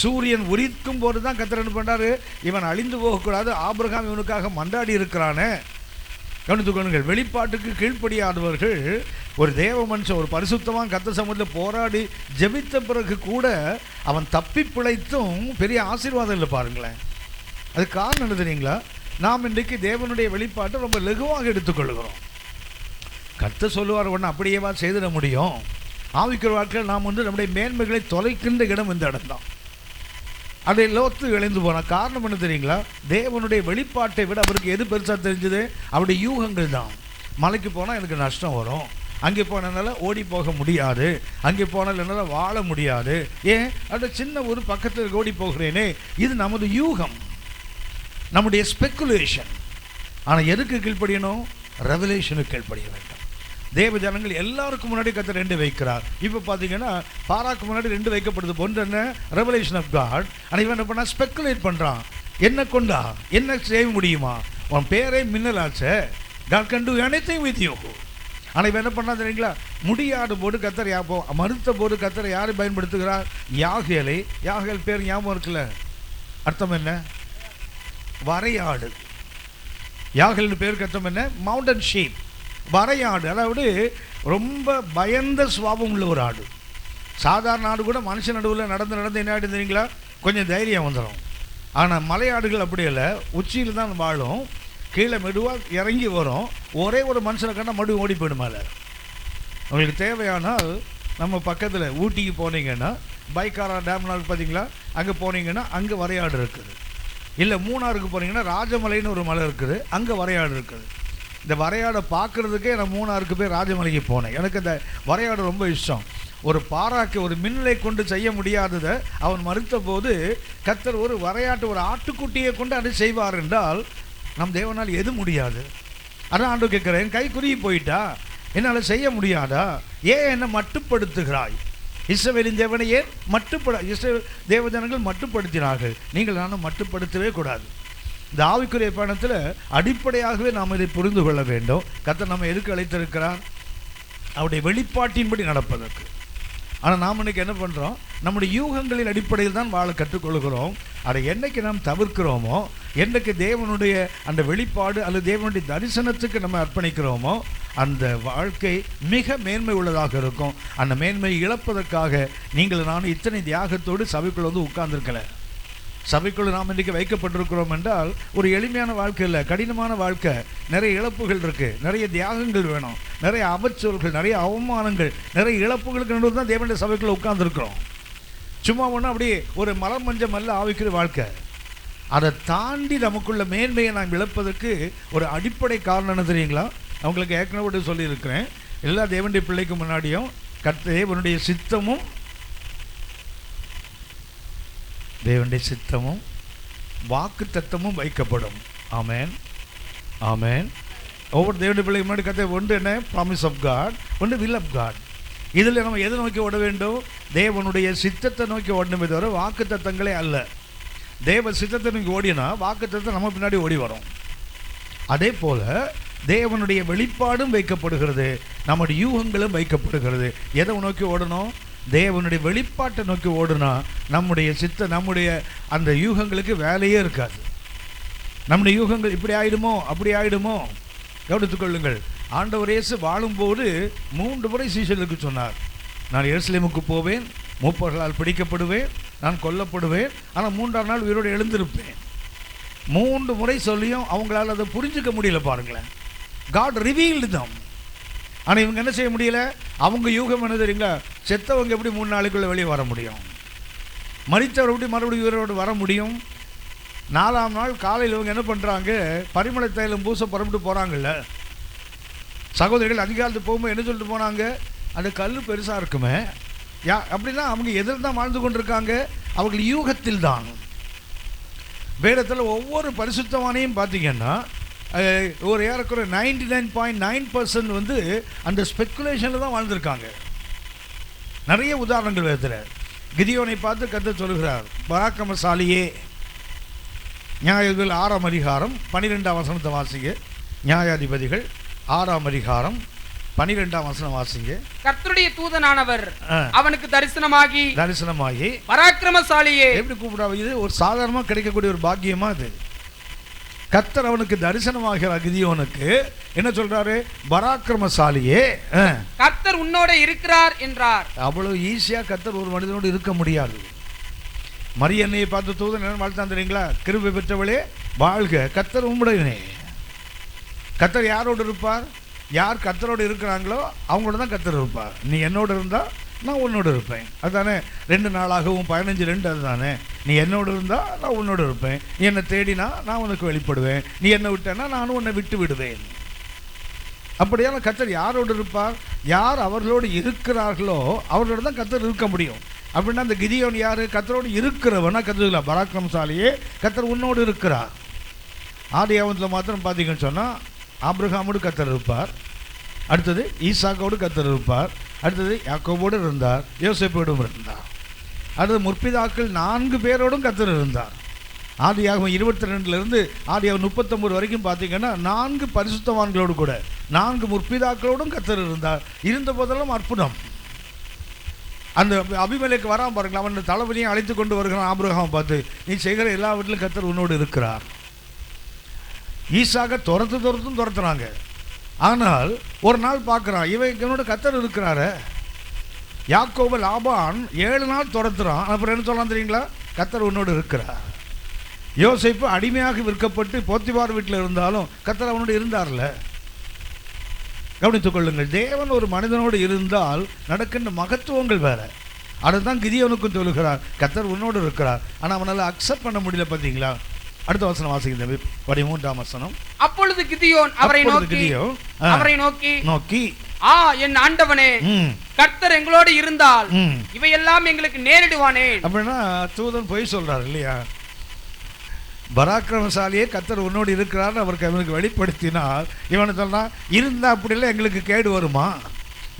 சூரியன் உரிக்கும் போது தான் கர்த்தர் என்ன பண்ணுறாரு? இவன் அழிந்து போகக்கூடாது, ஆபிரகாம் இவனுக்காக மண்டாடி இருக்கிறானே. கவனித்துக்கொள்ளுங்கள். வெளிப்பாட்டுக்கு கீழ்ப்படியாதவர்கள், ஒரு தேவ மனுஷன் ஒரு பரிசுத்தமாக கர்த்தர் சமூகத்தில் போராடி ஜெபித்த பிறகு கூட அவன் தப்பி பிழைத்தும் பெரிய ஆசீர்வாதம் இல்லை பாருங்களேன். அது காரணம் என்ன தெரியுங்களா? நாம் இன்றைக்கு தேவனுடைய வெளிப்பாட்டை ரொம்ப லகுவாக எடுத்துக்கொள்கிறோம். கர்த்தர் சொல்லுவார் ஒன்று அப்படியேவா செய்திட முடியும்? ஆவிக்கிற வாழ்க்கையில் நாம் நம்முடைய மேன்மைகளை தொலைக்கின்ற இடம் இந்த இடம் தான். அதை லோத்து இழந்து போன காரணம் என்ன தெரியுங்களா? தேவனுடைய வெளிப்பாட்டை விட அவருக்கு எது பெருசாக தெரிஞ்சது? அவருடைய யூகங்கள் தான். மலைக்கு போனால் எனக்கு நஷ்டம் வரும், அங்கே போனதுனால ஓடி போக முடியாது, அங்கே போனால் என்னால் வாழ முடியாது. ஏன்? அந்த சின்ன ஒரு பக்கத்தில் ஓடி போகிறேனே, இது நமது யூகம், நம்முடைய ஸ்பெக்குலேஷன். ஆனால் எதுக்கு கீழ்ப்படியணும்? ரெவலேஷனுக்கு கீழ்ப்படிய வேண்டும். தேவ ஜனங்கள் எல்லாருக்கும் முன்னாடி கர்த்தர் 2 வைக்கிறார். இப்போ பார்த்தீங்கன்னா பாராக்கு முன்னாடி 2 வைக்கப்படுது. ஒன்று என்ன? Revelation of God. ஆனால் இவன் என்ன பண்ணா? ஸ்பெக்குலேட் பண்ணுறான். என்ன கொண்டா என்ன செய்ய முடியுமா? உன் பேரே மின்னலாச்சே, God can do anything with you. ஆனால் இவன் என்ன பண்ணா தெரியுங்களா? முடியாத போது கர்த்தர் மறுத்த போது கர்த்தர் யாரை பயன்படுத்துகிறார்? யாகேலை. யாகேல் பேர் ஞாபகம் இருக்குல்ல? அர்த்தம் என்ன? வரையாடு. யாகேல் பேருக்கு அர்த்தம் என்ன? மவுண்டன் ஷீப், வரையாடு. அதாவது ரொம்ப பயந்த சுபாவம் உள்ள ஒரு ஆடு. சாதாரண ஆடு கூட மனுஷன் நடுவில் நடந்து என்ன ஆடு தெரியுங்களா? கொஞ்சம் தைரியம் வந்துடும். ஆனால் மலையாடுகள் அப்படி இல்லை, உச்சியில் தான் வாழும், கீழே மெதுவாக இறங்கி வரும். ஒரே ஒரு மனுஷனை கண்டா மறுபடியும் ஓடி போயிடும் மேலே. உங்களுக்கு தேவையானால் நம்ம பக்கத்தில் ஊட்டிக்கு போனீங்கன்னா பைக்காரா டேம்னால் பார்த்தீங்களா, அங்கே போனீங்கன்னா அங்கே வரையாடு இருக்குது. இல்லை மூணாருக்கு போனீங்கன்னா ராஜமலைன்னு ஒரு மலை இருக்குது, அங்கே வரையாடு இருக்குது. இந்த வரையாடை பார்க்குறதுக்கே நான் மூணாருக்கு போய் ராஜமலைக்கு போனேன். எனக்கு இந்த வரையாடு ரொம்ப இஷ்டம். ஒரு பாராக்கு ஒரு மின்னலை கொண்டு செய்ய முடியாததை அவன் மறுத்த போது கர்த்தர் ஒரு வரையாட்டு ஒரு ஆட்டுக்குட்டியை கொண்டு அதை செய்வார் என்றால் நம் தேவனால் எது முடியாது? அதான் ஆண்டு கேட்குறேன், கை குறுகி போயிட்டா என்னால் செய்ய முடியாதா? ஏன் என்னை மட்டுப்படுத்துகிறாய்? இஸ்ரவேலின் தேவனை ஏன் தேவஜனங்கள் மட்டுப்படுத்தினார்கள். நீங்கள் நானும் மட்டுப்படுத்தவே கூடாது. இந்த ஆவிக்குரிய பயணத்தில் அடிப்படையாகவே நாம் இதை புரிந்து கொள்ள வேண்டும். கர்த்தர் நம்ம எதுக்கு அழைத்திருக்கிறார்? அவருடைய வெளிப்பாட்டின்படி நடப்பதற்கு. ஆனால் நாம் இன்னைக்கு என்ன பண்ணுறோம்? நம்முடைய யூகங்களின் அடிப்படையில் தான் வாழ கற்றுக்கொள்கிறோம். அதை என்னைக்கு நாம் தவிர்க்கிறோமோ, என்னைக்கு தேவனுடைய அந்த வெளிப்பாடு அல்லது தேவனுடைய தரிசனத்துக்கு நம்ம அர்ப்பணிக்கிறோமோ, அந்த வாழ்க்கை மிக மேன்மை உள்ளதாக இருக்கும். அந்த மேன்மையை இழப்பதற்காக நீங்கள் நானும் இத்தனை தியாகத்தோடு சபைக்குள் வந்து உட்கார்ந்துருக்கல. சபைக்குள் நாம் இன்றைக்கு வைக்கப்பட்டிருக்கிறோம் என்றால் ஒரு எளிமையான வாழ்க்கை இல்லை, கடினமான வாழ்க்கை. நிறைய இழப்புகள் இருக்குது, நிறைய தியாகங்கள் வேணும், நிறைய அவச்சொல்கள், நிறைய அவமானங்கள், நிறைய இழப்புகளுக்கு நடுவில் தான் தேவனுடைய சபைக்குள்ள உட்கார்ந்துருக்கிறோம். சும்மா ஒன்றும் அப்படியே ஒரு மலம் மஞ்சம் அல்ல ஆவிக்கிற வாழ்க்கை. அதை தாண்டி நமக்குள்ள மேன்மையை நாம் இழப்பதற்கு ஒரு அடிப்படை காரணம் என்ன தெரியுங்களா? அவங்களுக்கு ஏற்கனவே சொல்லியிருக்கிறேன். எல்லா தேவனுடைய பிள்ளைக்கு முன்னாடியும் தேவனுடைய சித்தமும் வாக்கு தத்தமும் வைக்கப்படும். ஆமேன், ஆமேன். ஒவ்வொரு தேவனுடைய பிள்ளைக்கு முன்னாடி கர்த்தர் ஒன்று என்ன? ப்ராமிஸ் ஆஃப் காட், ஒன்று வில் ஆஃப் காட். இதில் நம்ம எதை நோக்கி ஓட வேண்டும்? தேவனுடைய சித்தத்தை நோக்கி ஓடணுமே தவிர வாக்கு தத்தங்களே அல்ல. தேவ சித்தத்தை நோக்கி ஓடினா வாக்கு தத்தம் நம்ம பின்னாடி ஓடி வரும். அதே போல் தேவனுடைய வெளிப்பாடும் வைக்கப்படுகிறது, நம்முடைய யூகங்களும் வைக்கப்படுகிறது. எதை நோக்கி ஓடணும்? தேவனுடைய வெளிப்பாட்டை நோக்கி ஓடுனா நம்முடைய அந்த யூகங்களுக்கு வேலையே இருக்காது. நம்முடைய யூகங்கள் இப்படி ஆயிடுமோ அப்படி ஆயிடுமோ. கவனித்துக்கொள்ளுங்கள், ஆண்டவர் இயேசு வாழும்போது 3 முறை சீஷர்களுக்கு சொன்னார், நான் எருசலேமுக்கு போவேன், மூப்பர்களால் பிடிக்கப்படுவேன், நான் கொல்லப்படுவேன், ஆனால் 3ஆம் நாள் உயிரோடு எழுந்திருப்பேன். 3 முறை சொல்லியும் அவங்களால அதை புரிஞ்சுக்க முடியல. பாருங்களேன், காட் ரிவீல்டு தம். ஆனால் இவங்க என்ன செய்ய முடியல? அவங்க யூகம் என்ன தெரியுங்களா? செத்தவங்க எப்படி 3 நாளைக்குள்ளே வெளியே வர முடியும்? மரித்தவர் எப்படி மறுபடியும் உயிரோடு வர முடியும்? 4ஆம் நாள் காலையில் இவங்க என்ன பண்ணுறாங்க? பரிமள தைலம் பூச புறப்பட்டு போகிறாங்கல்ல. சகோதரிகள் அதிகாலத்து போகும்போது என்ன சொல்லிட்டு போனாங்க? அந்த கல் பெருசாக இருக்குமே. அப்படின்னா அவங்க எதில் தான் வாழ்ந்து கொண்டிருக்காங்க? அவர்கள் யூகத்தில் தான். வேதத்தில் ஒவ்வொரு பரிசுத்தவானையும் பார்த்தீங்கன்னா ஒரு ஏறக்குறை 99.9% வந்து அந்த ஸ்பெக்குலேஷனில் தான் வாழ்ந்திருக்காங்க. நிறைய உதாரணங்கள் வேதத்தில். கிதியோனை பார்த்து கர்த்தர் சொல்கிறார், பராக்கிரமசாலியே. நியாயாதிபதிகள் 6ஆம் அதிகாரம் 12ஆம் வசனத்தை வாசிங்க. நியாயாதிபதிகள் 6ஆம் அதிகாரம் 12ஆம் வசனம் வாசிங்க. கர்த்தருடைய தூதனானவர் அவனுக்கு தரிசனமாகி பராக்கிரமசாலியே. எப்படி கூப்பிடுறாங்க? இது ஒரு சாதாரணமாக கிடைக்கக்கூடிய ஒரு பாக்கியமா? இது கர்த்தர் அவனுக்கு தரிசனமாகிறார். கிதியோனுக்கு என்ன சொல்றாரு? பராக்கிரமசாலியே, கர்த்தர் உன்னோட இருக்கிறார் என்றார். அவ்வளவு ஈஸியா கர்த்தர் ஒரு மனிதனோடு இருக்க முடியாது. மரியன்னையை பார்த்து தூதன் என்ன வாழ்த்தான் தெரியுங்களா? கிருபை பெற்றவளே வாழ்க, கர்த்தர் உம்முடையனே. கர்த்தர் யாரோடு இருப்பார்? யார் கர்த்தரோடு இருக்கிறாங்களோ அவங்களோட தான் கர்த்தர் இருப்பார். நீ என்னோடு இருந்தா நான் உன்னோடு இருப்பேன். அதுதானே 2 நாளாகவும் 15:2. அதுதானே, நீ என்னோடு இருந்தால் நான் உன்னோடு இருப்பேன். நீ என்னை தேடினா நான் உனக்கு வெளிப்படுவேன். நீ என்னை விட்டேன்னா நானும் உன்னை விட்டு விடுவேன். அப்படியான கர்த்தர் யாரோடு இருப்பார்? யார் அவர்களோடு இருக்கிறார்களோ அவர்களோட தான் கர்த்தர் இருக்க முடியும். அப்படின்னா அந்த கிதியோன் யார்? கர்த்தரோடு இருக்கிறவனா கர்த்தர் பராக்கிரமசாலியே கர்த்தர் உன்னோடு இருக்கிறார். ஆதியாகமத்தில் மாத்திரம் பார்த்தீங்கன்னு சொன்னால் ஆபிரகாமோடு கர்த்தர் இருப்பார், அடுத்தது ஈசாக்கோடு கர்த்தர் இருப்பார், அடுத்தது யாக்கோபோடு இருந்தார், யோசேப்போடும் இருந்தார், அடுத்தது முற்பிதாக்கள் 4 பேரோடும் கர்த்தர் இருந்தார். ஆதியாகமம் 22 ஆதியாகமம் 39 வரைக்கும் பார்த்தீங்கன்னா 4 பரிசுத்தவான்களோடு கூட 4 முற்பிதாக்களோடும் கர்த்தர் இருந்தார். இருந்த போதெல்லாம் அற்புதம். அந்த அபிமெலேக்கு வரான் பாருங்களா, அவன் தளபதியை அழைத்து கொண்டு வருகிறான் ஆபிரகாமை பார்த்து, நீ செய்கிற எல்லா வீட்டிலும் கர்த்தர் உன்னோடு இருக்கிறார். ஈசாக்க துரத்துறாங்க. ஆனால் ஒரு நாள் பார்க்குறான், இவனோட கர்த்தர் இருக்கிறார. யாக்கோபு லாபான் 7 நாள் துரத்துறான். அப்புறம் என்ன சொல்லலாம் தெரியுங்களா? கர்த்தர் உன்னோடு இருக்கிறார். யோசேப்பு அடிமையாக விற்கப்பட்டு போத்திபார் வீட்டில் இருந்தாலும் கர்த்தர் அவனோடு இருந்தார்ல. கவனித்துக் கொள்ளுங்கள், தேவன் ஒரு மனிதனோடு இருந்தால் நடக்கின்ற மகத்துவங்கள் வேற. அதுதான் கிதியோனுக்கும் சொல்லுகிறார், கர்த்தர் உன்னோடு இருக்கிறார். ஆனால் அவனால் அக்செப்ட் பண்ண முடியல. பார்த்தீங்களா? அடுத்த வசனம் வாசிக்கின்ற 13ஆம் வசனம். அப்பொழுது கிதியோன் அவரை நோக்கி என் ஆண்டவனே, கர்த்தர் எங்களோடு இருந்தால் இவையெல்லாம் எங்களுக்கு நேரிடுவானே. அப்படின்னா தூதன் போய் சொல்றாரு இல்லையா? பராக்கிரமசாலியே கர்த்தர் உன்னோடு இருக்கிறார் அவனுக்கு வெளிப்படுத்தினால் இவனை சொன்னா இருந்தா அப்படிலாம் எங்களுக்கு கேடு வருமா?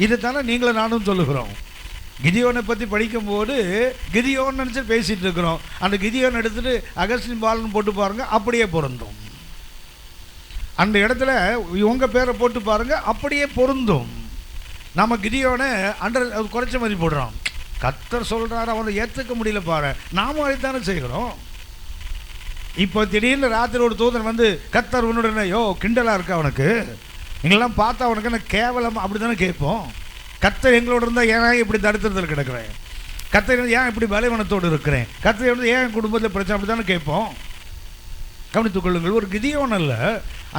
இதுதானே நீங்களும் நானும் சொல்லுகிறோம். கிதியோனை பற்றி படிக்கும்போது கிதியோன் நினச்சி பேசிகிட்டு இருக்கிறோம். அந்த கிதியோன் எடுத்துகிட்டு அகஸ்டின் பாலன் போட்டு பாருங்கள், அப்படியே பொருந்தும். அந்த இடத்துல உங்கள் பேரை போட்டு பாருங்கள், அப்படியே பொருந்தும். நம்ம கிதியோனை குறைச்ச மாதிரி போடுறோம். கர்த்தர் சொல்கிறாரு, அவனை ஏற்றுக்க முடியல பாரு. நாமும் அதைத்தானே செய்கிறோம். இப்போ திடீர்னு ராத்திரி ஒரு தூதன் வந்து கர்த்தர் உன்னுடனே, யோ கிண்டலாக இருக்கா அவனுக்கு, எங்களெல்லாம் பார்த்தா அவனுக்கு என்ன கேவலம் அப்படி தானே கேட்போம். கர்த்தர் எங்களோட இருந்தால் ஏன் இப்படி தடுத்துறதுல கிடக்கிறேன், கர்த்தர் ஏன் இப்படி பலவீனத்தோடு இருக்கிறேன், கர்த்தர் வந்து ஏன் குடும்பத்தில் பிரச்சனை அப்படி தானே கேட்போம். கவனித்துக் கொள்ளுங்கள், ஒரு கிதியோன் அல்ல,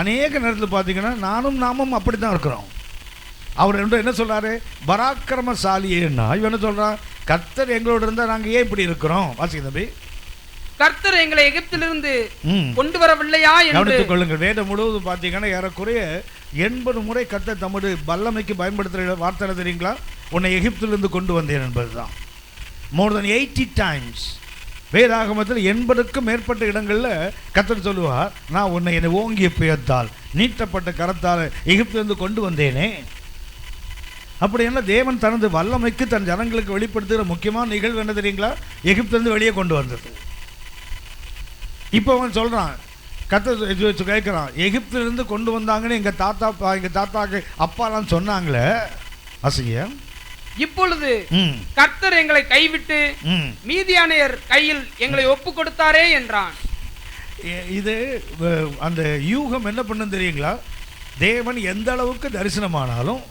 அநேக நேரத்தில் பார்த்தீங்கன்னா நாமும் அப்படி தான் இருக்கிறோம். அவர் என்ன சொல்கிறாரு? பராக்கிரமசாலியேன்னா இவன் என்ன சொல்கிறான்? கர்த்தர் எங்களோட இருந்தால் நாங்கள் ஏன் இப்படி இருக்கிறோம்? வாசிக்க தம்பி. கர்த்தர் எங்களை எகிப்திலிருந்து கொண்டு வரவில்லையா என்று கவனித்துக் கொள்ளுங்கள். வேதம் முழுவதும் பார்த்தீங்கன்னா ஏறக்குறைய 80 முறை கர்த்தர் தமது வல்லமைக்கு பயன்படுத்துகிற வார்த்தை தெரியுங்களா? உன்னை எகிப்திலிருந்து கொண்டு வந்தேன் என்பதுதான். மோர் தென் 80 டைம்ஸ் வேதாகமத்தில் 80க்கும் மேற்பட்ட இடங்களில் கர்த்தர் சொல்லுவார், நான் உன்னை என்னை ஓங்கிய புயத்தால் நீட்டப்பட்ட கரத்தால் எகிப்திலிருந்து கொண்டு வந்தேனே. அப்படி என்ன தேவன் தனது வல்லமைக்கு தன் ஜனங்களுக்கு வெளிப்படுத்துகிற முக்கியமான நிகழ்வு என்ன தெரியுங்களா? எகிப்திலிருந்து வெளியே கொண்டு வந்தது. இப்போ அவன் சொல்கிறான், கர்த்தர் கேட்குறான், எகிப்திலிருந்து கொண்டு வந்தாங்கன்னு எங்கள் தாத்தாக்கு அப்பாலாம் சொன்னாங்களே அசிங்க. இப்பொழுது கர்த்தர் எங்களை கைவிட்டு மீதியானியர் கையில் எங்களை ஒப்பு கொடுத்தாரே என்றான். இது அந்த யூகம் என்ன பண்ணுன்னு தெரியுங்களா? தேவன் எந்த அளவுக்கு தரிசனமானாலும்,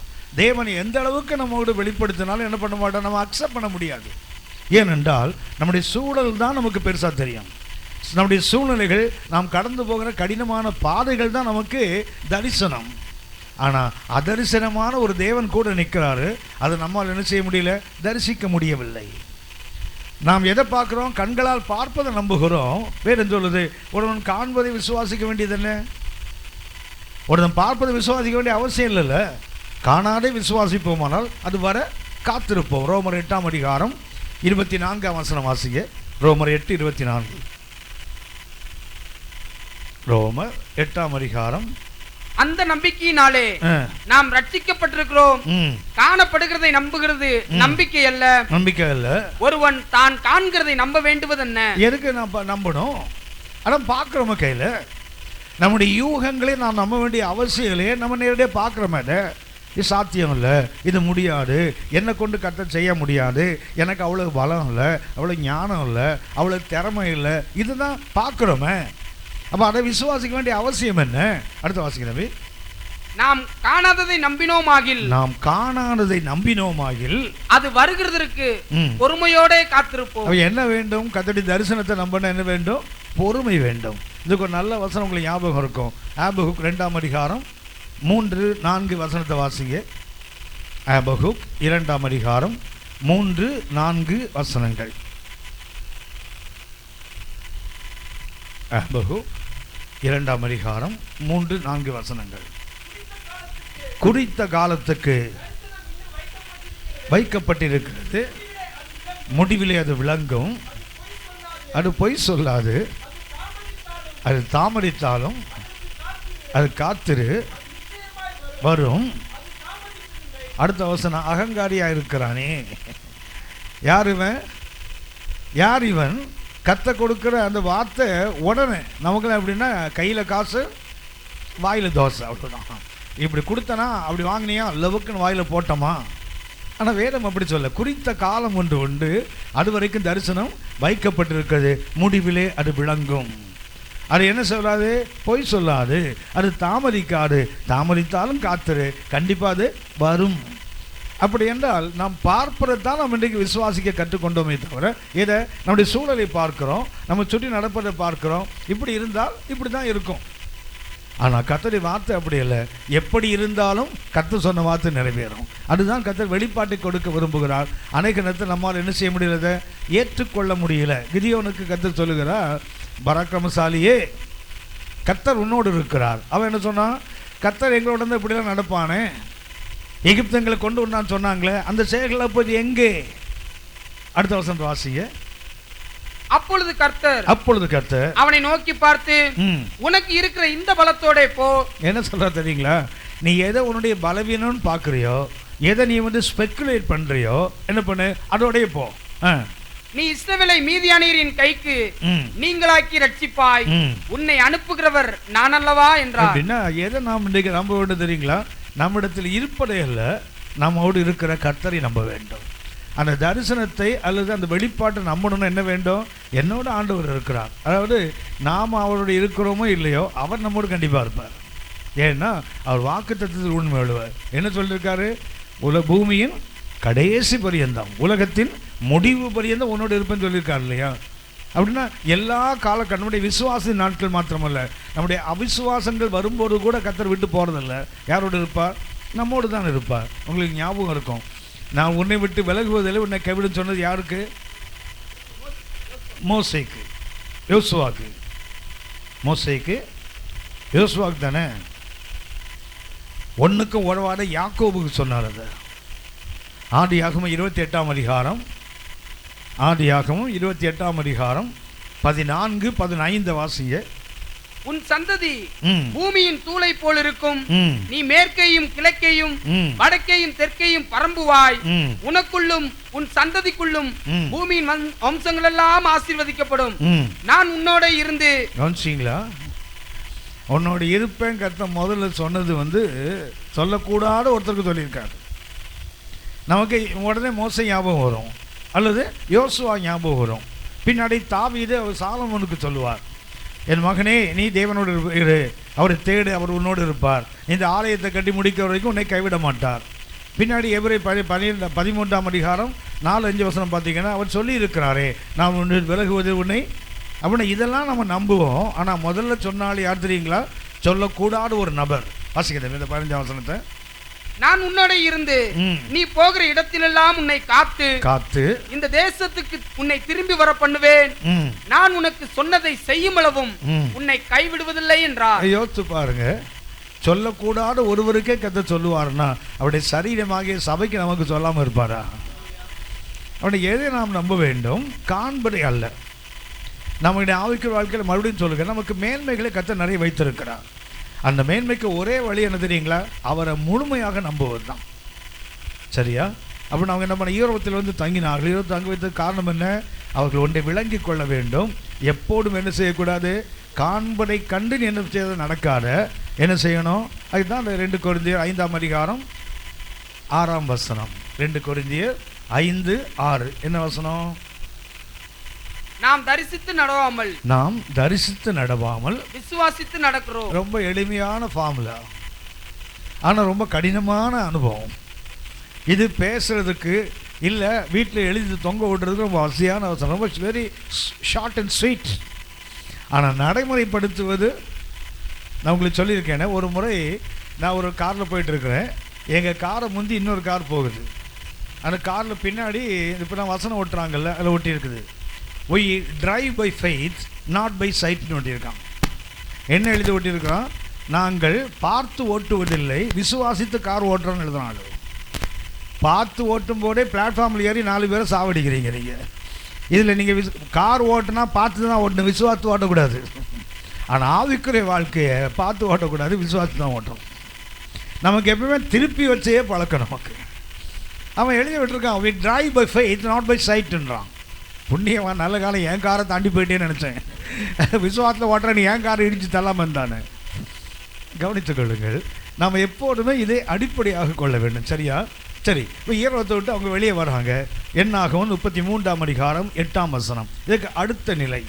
தேவன் எந்த அளவுக்கு நம்மோடு வெளிப்படுத்தினாலும் என்ன பண்ண மாட்டோம், நம்ம அக்செப்ட் பண்ண முடியாது. ஏனென்றால் நம்முடைய சூழல் தான் நமக்கு பெருசாக தெரியும். நம்முடைய சூழ்நிலைகள், நாம் கடந்து போகிற கடினமான பாதைகள் தான் நமக்கு தரிசனம். ஆனால் அதரிசனமான ஒரு தேவன் கூட நிற்கிறாரு, அதை நம்மால் என்ன செய்ய முடியல, தரிசிக்க முடியவில்லை. நாம் எதை பார்க்குறோம்? கண்களால் பார்ப்பதை நம்புகிறோம். வேறு என்ன சொல்லுது? ஒருவன் காண்பதை விசுவாசிக்க வேண்டியது என்ன? ஒருவன் பார்ப்பதை விசுவாசிக்க வேண்டிய அவசியம் இல்லைல்ல. காணாதே விசுவாசிப்போமானால் அது வர காத்திருப்போம். ரோமர் 8ஆம் அதிகாரம் 24ஆம் வசனம் வாசிங்க. ரோமர் 8:24. ரோமர் 8ஆம் அதிகாரம். அந்த நம்பிக்கையினாலே நாம் ரட்சிக்கப்பட்டிருக்கிறோம். காணப்படுகிறதை நம்புகிறது நம்பிக்கை அல்ல. நம்பிக்கை அல்ல. ஒருவன் தான் காண்கிறதை நம்ப வேண்டுவது என்ன? எதுக்கு நம்பணும்? ஆனால் பார்க்குறோம கையில் நம்முடைய யூகங்களை நாம் நம்ப வேண்டிய அவசியம் இல்லையே. நம்ம நேரடியாக பார்க்குறோமே, இது சாத்தியம் இல்லை, இது முடியாது, என்னை கொண்டு கர்த்தர் செய்ய முடியாது, எனக்கு அவ்வளோ பலம் இல்லை, அவ்வளோ ஞானம் இல்லை, அவ்வளோ திறமை இல்லை, இதுதான் பார்க்குறோமே. அப்போ அதை விசுவாசிக்க வேண்டிய அவசியம் என்ன? அடுத்த வாசிக்கிறவே. நாம் காணாததை நம்பினோமாகில் அது வருகிறதற்கு பொறுமையோட காத்திருப்போம். என்ன வேண்டும்? கர்த்தருடைய தரிசனத்தை நம்பினா என்ன வேண்டும்? பொறுமை வேண்டும். இதுக்கு ஒரு நல்ல வசனம் உங்களுக்கு ஞாபகம் இருக்கும். ஆபகுக் 2ஆம் அதிகாரம் 3-4 வசனத்தை வாசிங்க. ஆபகுக் 2ஆம் அதிகாரம் 3-4 வசனங்கள். ஆபகுக் 2ஆம் அதிகாரம் 3-4 வசனங்கள். குறித்த காலத்துக்கு வைக்கப்பட்டிருக்கிறது, முடிவிலே அது விளங்கும். அது பொய் சொல்லாது, அது தாமதித்தாலும் அது காத்திரு வரும். அடுத்த வசனம், அகங்காரியாக இருக்கிறானே. யார் இவன்? யார் இவன்? கத்த கொடுக்குற அந்த வார்த்தை உடனே நமக்குலாம் எப்படின்னா, கையில் காசு வாயில் தோசை, அவ்வளோதான். இப்படி கொடுத்தனா அப்படி வாங்கினியா லவுக்குன்னு வாயில் போட்டோமா. ஆனால் வேதம் அப்படி சொல்ல, குறித்த காலம் ஒன்று உண்டு, அது வரைக்கும் தரிசனம் வைக்கப்பட்டிருக்கிறது, முடிவிலே அது விளங்கும். அது என்ன சொல்லாது? பொய் சொல்லாது, அது தாமதிக்காது, தாமதித்தாலும் காத்திரு, கண்டிப்பாக அது வரும். அப்படி என்றால் நாம் பார்ப்பதைத்தான் நாம் இன்றைக்கு விசுவாசிக்க கற்றுக்கொண்டோமே தவிர, இதை நம்முடைய சூழலை பார்க்கிறோம், நம்ம சுற்றி நடப்பதை பார்க்கிறோம். இப்படி இருந்தால் இப்படி தான் இருக்கும். ஆனால் கர்த்தருடைய வார்த்தை அப்படி இல்லை. எப்படி இருந்தாலும் கர்த்தர் சொன்ன வார்த்தை நிறைவேறும். அதுதான் கர்த்தர் வெளிப்பாட்டை கொடுக்க விரும்புகிறார். அநேக நேரத்தில் நம்மால் என்ன செய்ய முடியல, ஏற்றுக்கொள்ள முடியல. கிதியோனுக்கு கர்த்தர் சொல்லுகிறார், பராக்கிரமசாலியே, கர்த்தர் உன்னோடு இருக்கிறார். அவன் என்ன சொன்னான்? கர்த்தர் எங்களோட இருந்து இப்படிலாம் நடப்பானே, எகிப்தங்களை கொண்டு வந்தான்னு சொன்னாங்களே, அந்த செயல்களை போய் எங்கே? அடுத்த வசனம் வாசிங்க. அப்பொழுது கர்த்தர் அவனை நோக்கி பார்த்து, உனக்கு இருக்கிற இந்த பலத்தோட போ. என்ன சொல்ற தெரியுங்களா? நீ எதை உன்னுடைய பலவீனம்னு பார்க்குறியோ, எதை நீ ஸ்பெக்குலேட் பண்றியோ, என்ன பண்ணு, அதோடைய போ. நீ இஸ்ரவேலை மீதியானியரின் கைக்கு நீங்களாக்கி ரட்சிப்பாய், உன்னை அனுப்புகிறவர் நான் அல்லவா என்றார். அப்படின்னா எதை நாம் இன்றைக்கு நம்ப வேண்டும் தெரியுங்களா? நம்மிடத்தில் இருப்பதே அல்ல, நம்மோடு இருக்கிற கர்த்தரை நம்ப வேண்டும். அந்த தரிசனத்தை அல்லது அந்த வெளிப்பாட்டை நம்பணும்னு என்ன வேண்டும்? என்னோட ஆண்டவர் இருக்கிறார். அதாவது நாம் அவருடைய இருக்கிறோமோ இல்லையோ, அவர் நம்மோடு கண்டிப்பாக இருப்பார். ஏன்னா அவர் வாக்குத்தத்தத்தில் உண்மை எழுவார். என்ன சொல்லியிருக்காரு? பூமியின் கடைசி பரியந்தம், உலகத்தின் முடிவு பரியந்தம் உன்னோடு இருப்பேன்னு சொல்லியிருக்காரு இல்லையா? அப்படின்னா எல்லா காலகட்டம், நம்முடைய விசுவாச நாட்கள் மாத்திரமல்ல, நம்முடைய அவிசுவாசங்கள் வரும்போது கூட கர்த்தர் விட்டு போகிறதில்ல. யாரோடு இருப்பார்? நம்மோடு தான் இருப்பார். உங்களுக்கு ஞாபகம் இருக்கும், நான் உன்னை விட்டு விலகுவதில்லை, உன்னை கைவிடுன்னு சொன்னது யாருக்கு? மோசேக்கு, யோசுவாக்கு. மோசேக்கு, யோசுவாக்கு தானே. ஒன்றுக்கும் உழவாத யாக்கோபுக்கு சொன்னார். அது ஆதியாகமம் 28ஆம் அதிகாரம், ஆதியாகமம் 28ஆம் அதிகாரம் 14-15 வாசிங்க. உன் சந்ததி பூமியின் தூளை போல் இருக்கும். நீ மேற்கையும் கிழக்கையும் வடக்கையும் தெற்கையும் பரம்புவாய். உனக்குள்ளும் உன் சந்ததிக்குள்ளும் பூமியின் வம்சங்கள் எல்லாம் ஆசீர்வதிக்கப்படும். நான் உன்னோட இருந்து, கவனிச்சீங்களா? உன்னோட இருப்பேன் கர்த்தர் முதல்ல சொன்னது சொல்லக்கூடாத ஒருத்தருக்கு சொல்லியிருக்காரு. நமக்கு உடனே மோசே ஞாபகம் வரும், அல்லது யோசுவா ஞாபகம் வரும். பின்னாடி தாவீது அவர் சாலமோனுக்கு சொல்லுவார், என் மகனே நீ தேவனோடு இரு, அவரை தேடு, அவர் உன்னோடு இருப்பார், இந்த ஆலயத்தை கட்டி முடிக்கிற வரைக்கும் உன்னை கைவிட மாட்டார். பின்னாடி எபிரேயர் 13ஆம் அதிகாரம் 4-5 வசனம் பார்த்தீங்கன்னா அவர் சொல்லி இருக்கிறாரே, நான் உன்னை விலகுவது உன்னை. அப்படின்னா இதெல்லாம் நம்ம நம்புவோம். ஆனால் முதல்ல சொன்னாலும் யார் தெரியுங்களா? சொல்லக்கூடாத ஒரு நபர். வாசிக்கிறேன் இந்த 15ஆம் வசனத்தை. நான் உன்னோட இருந்து நீ போகிற இடத்திலெல்லாம் உன்னை காத்து இந்த தேசத்துக்கு உன்னை திரும்பி வர பண்ணுவேன். நான் உனக்கு சொன்னதை செய்யும் அளவும் உன்னை கைவிடுவதில்லை என்றார். யோசித்து பாருங்க, சொல்லக்கூடாத ஒருவருக்கே கர்த்தர் சொல்லுவார்னா அவருடைய சரீரமாகிய சபைக்கு நமக்கு சொல்லாமல் இருப்பாரா? அவனை எதை நாம் நம்ப வேண்டும்? காண்பதை அல்ல. நம்முடைய ஆவிக்குரிய வாழ்க்கையில் மறுபடியும் சொல்லுங்க, நமக்கு மேன்மைகளை கர்த்தர் நிறைய வைத்திருக்கிறார். அந்த மேன்மைக்கு ஒரே வழி என்ன தெரியுங்களா? அவரை முழுமையாக நம்புவது தான். சரியா? அப்போ அவங்க நம்ம ஈரோத்தில் தங்கினார்கள். ஈரோடு தங்க வைத்தது காரணம் என்ன? அவர்கள் ஒன்றை விளங்கி கொள்ள வேண்டும். எப்போதும் என்ன செய்யக்கூடாது? காண்பதை கண்டு என்ன செய்ய நடக்காத, என்ன செய்யணும்? அதுதான் அந்த 2 கொரிந்தியர் 5ஆம் அதிகாரம் 6ஆம் வசனம். 2 கொரிந்தியர் 5:6 என்ன வசனம்? நாம் தரிசித்து நடவாமல் விசுவாசித்து நடக்கிறோம். ரொம்ப எளிமையான ஃபார்முலா, ஆனால் ரொம்ப கடினமான அனுபவம். இது பேசுறதுக்கு இல்லை, வீட்டில் எழுதி தொங்க விடுறதுக்கு ரொம்ப வசதியான அவசரம், ரொம்ப வெரி ஷார்ட் அண்ட் ஸ்வீட். ஆனால் நடைமுறைப்படுத்துவது, நான் உங்களுக்கு சொல்லியிருக்கேனே, ஒரு முறை நான் ஒரு காரில் போயிட்டுருக்கிறேன். எங்கள் காரை முந்தி இன்னொரு கார் போகுது. அந்த காரில் பின்னாடி இப்போ நான் வசனம் ஓட்டுறாங்கல்ல, அதில் ஒட்டி இருக்குது, we drive by faith not by sight னு ஒட்டியிருக்கான். என்ன எழுதி ஒட்டியிருக்கான்? நாங்கள் பார்த்து ஓட்டுவதில்லை, விசுவாசித்து கார் ஓட்டுறோன்னு எழுதுனாங்க. பார்த்து ஓட்டும் போதே பிளாட்ஃபார்மில் ஏறி 4 பேரை சாவடிக்கிறீங்க நீங்கள். இதில் நீங்கள் கார் ஓட்டுனா பார்த்து தான் ஓட்டணும், விசுவாசத்து ஓட்டக்கூடாது. ஆனால் ஆவிக்குரிய வாழ்க்கையை பார்த்து ஓட்டக்கூடாது, விசுவாசத்து தான் ஓட்டணும். நமக்கு எப்பவுமே திருப்பி வச்சே பழக்கம் நமக்கு. அவன் எழுதி விட்டுருக்கான், we drive by faith not by sightன்றான். புண்ணியவன் நல்ல காலம் என் காரை தாண்டி போயிட்டேன்னு நினச்சேன், விசுவாசத்தில் ஓட்டுற நீ என் காரை இடித்து தள்ளாமல் இருந்தானே. கவனித்துக் கொள்ளுங்கள், நாம் எப்போதுமே இதை அடிப்படையாக கொள்ள வேண்டும். சரியா? சரி, இப்போ ஈரோத்தை விட்டு அவங்க வெளியே வராங்க. என்னாகமம் 33ஆம் அதிகாரம் 8ஆம் வசனம். இதுக்கு அடுத்த நிலை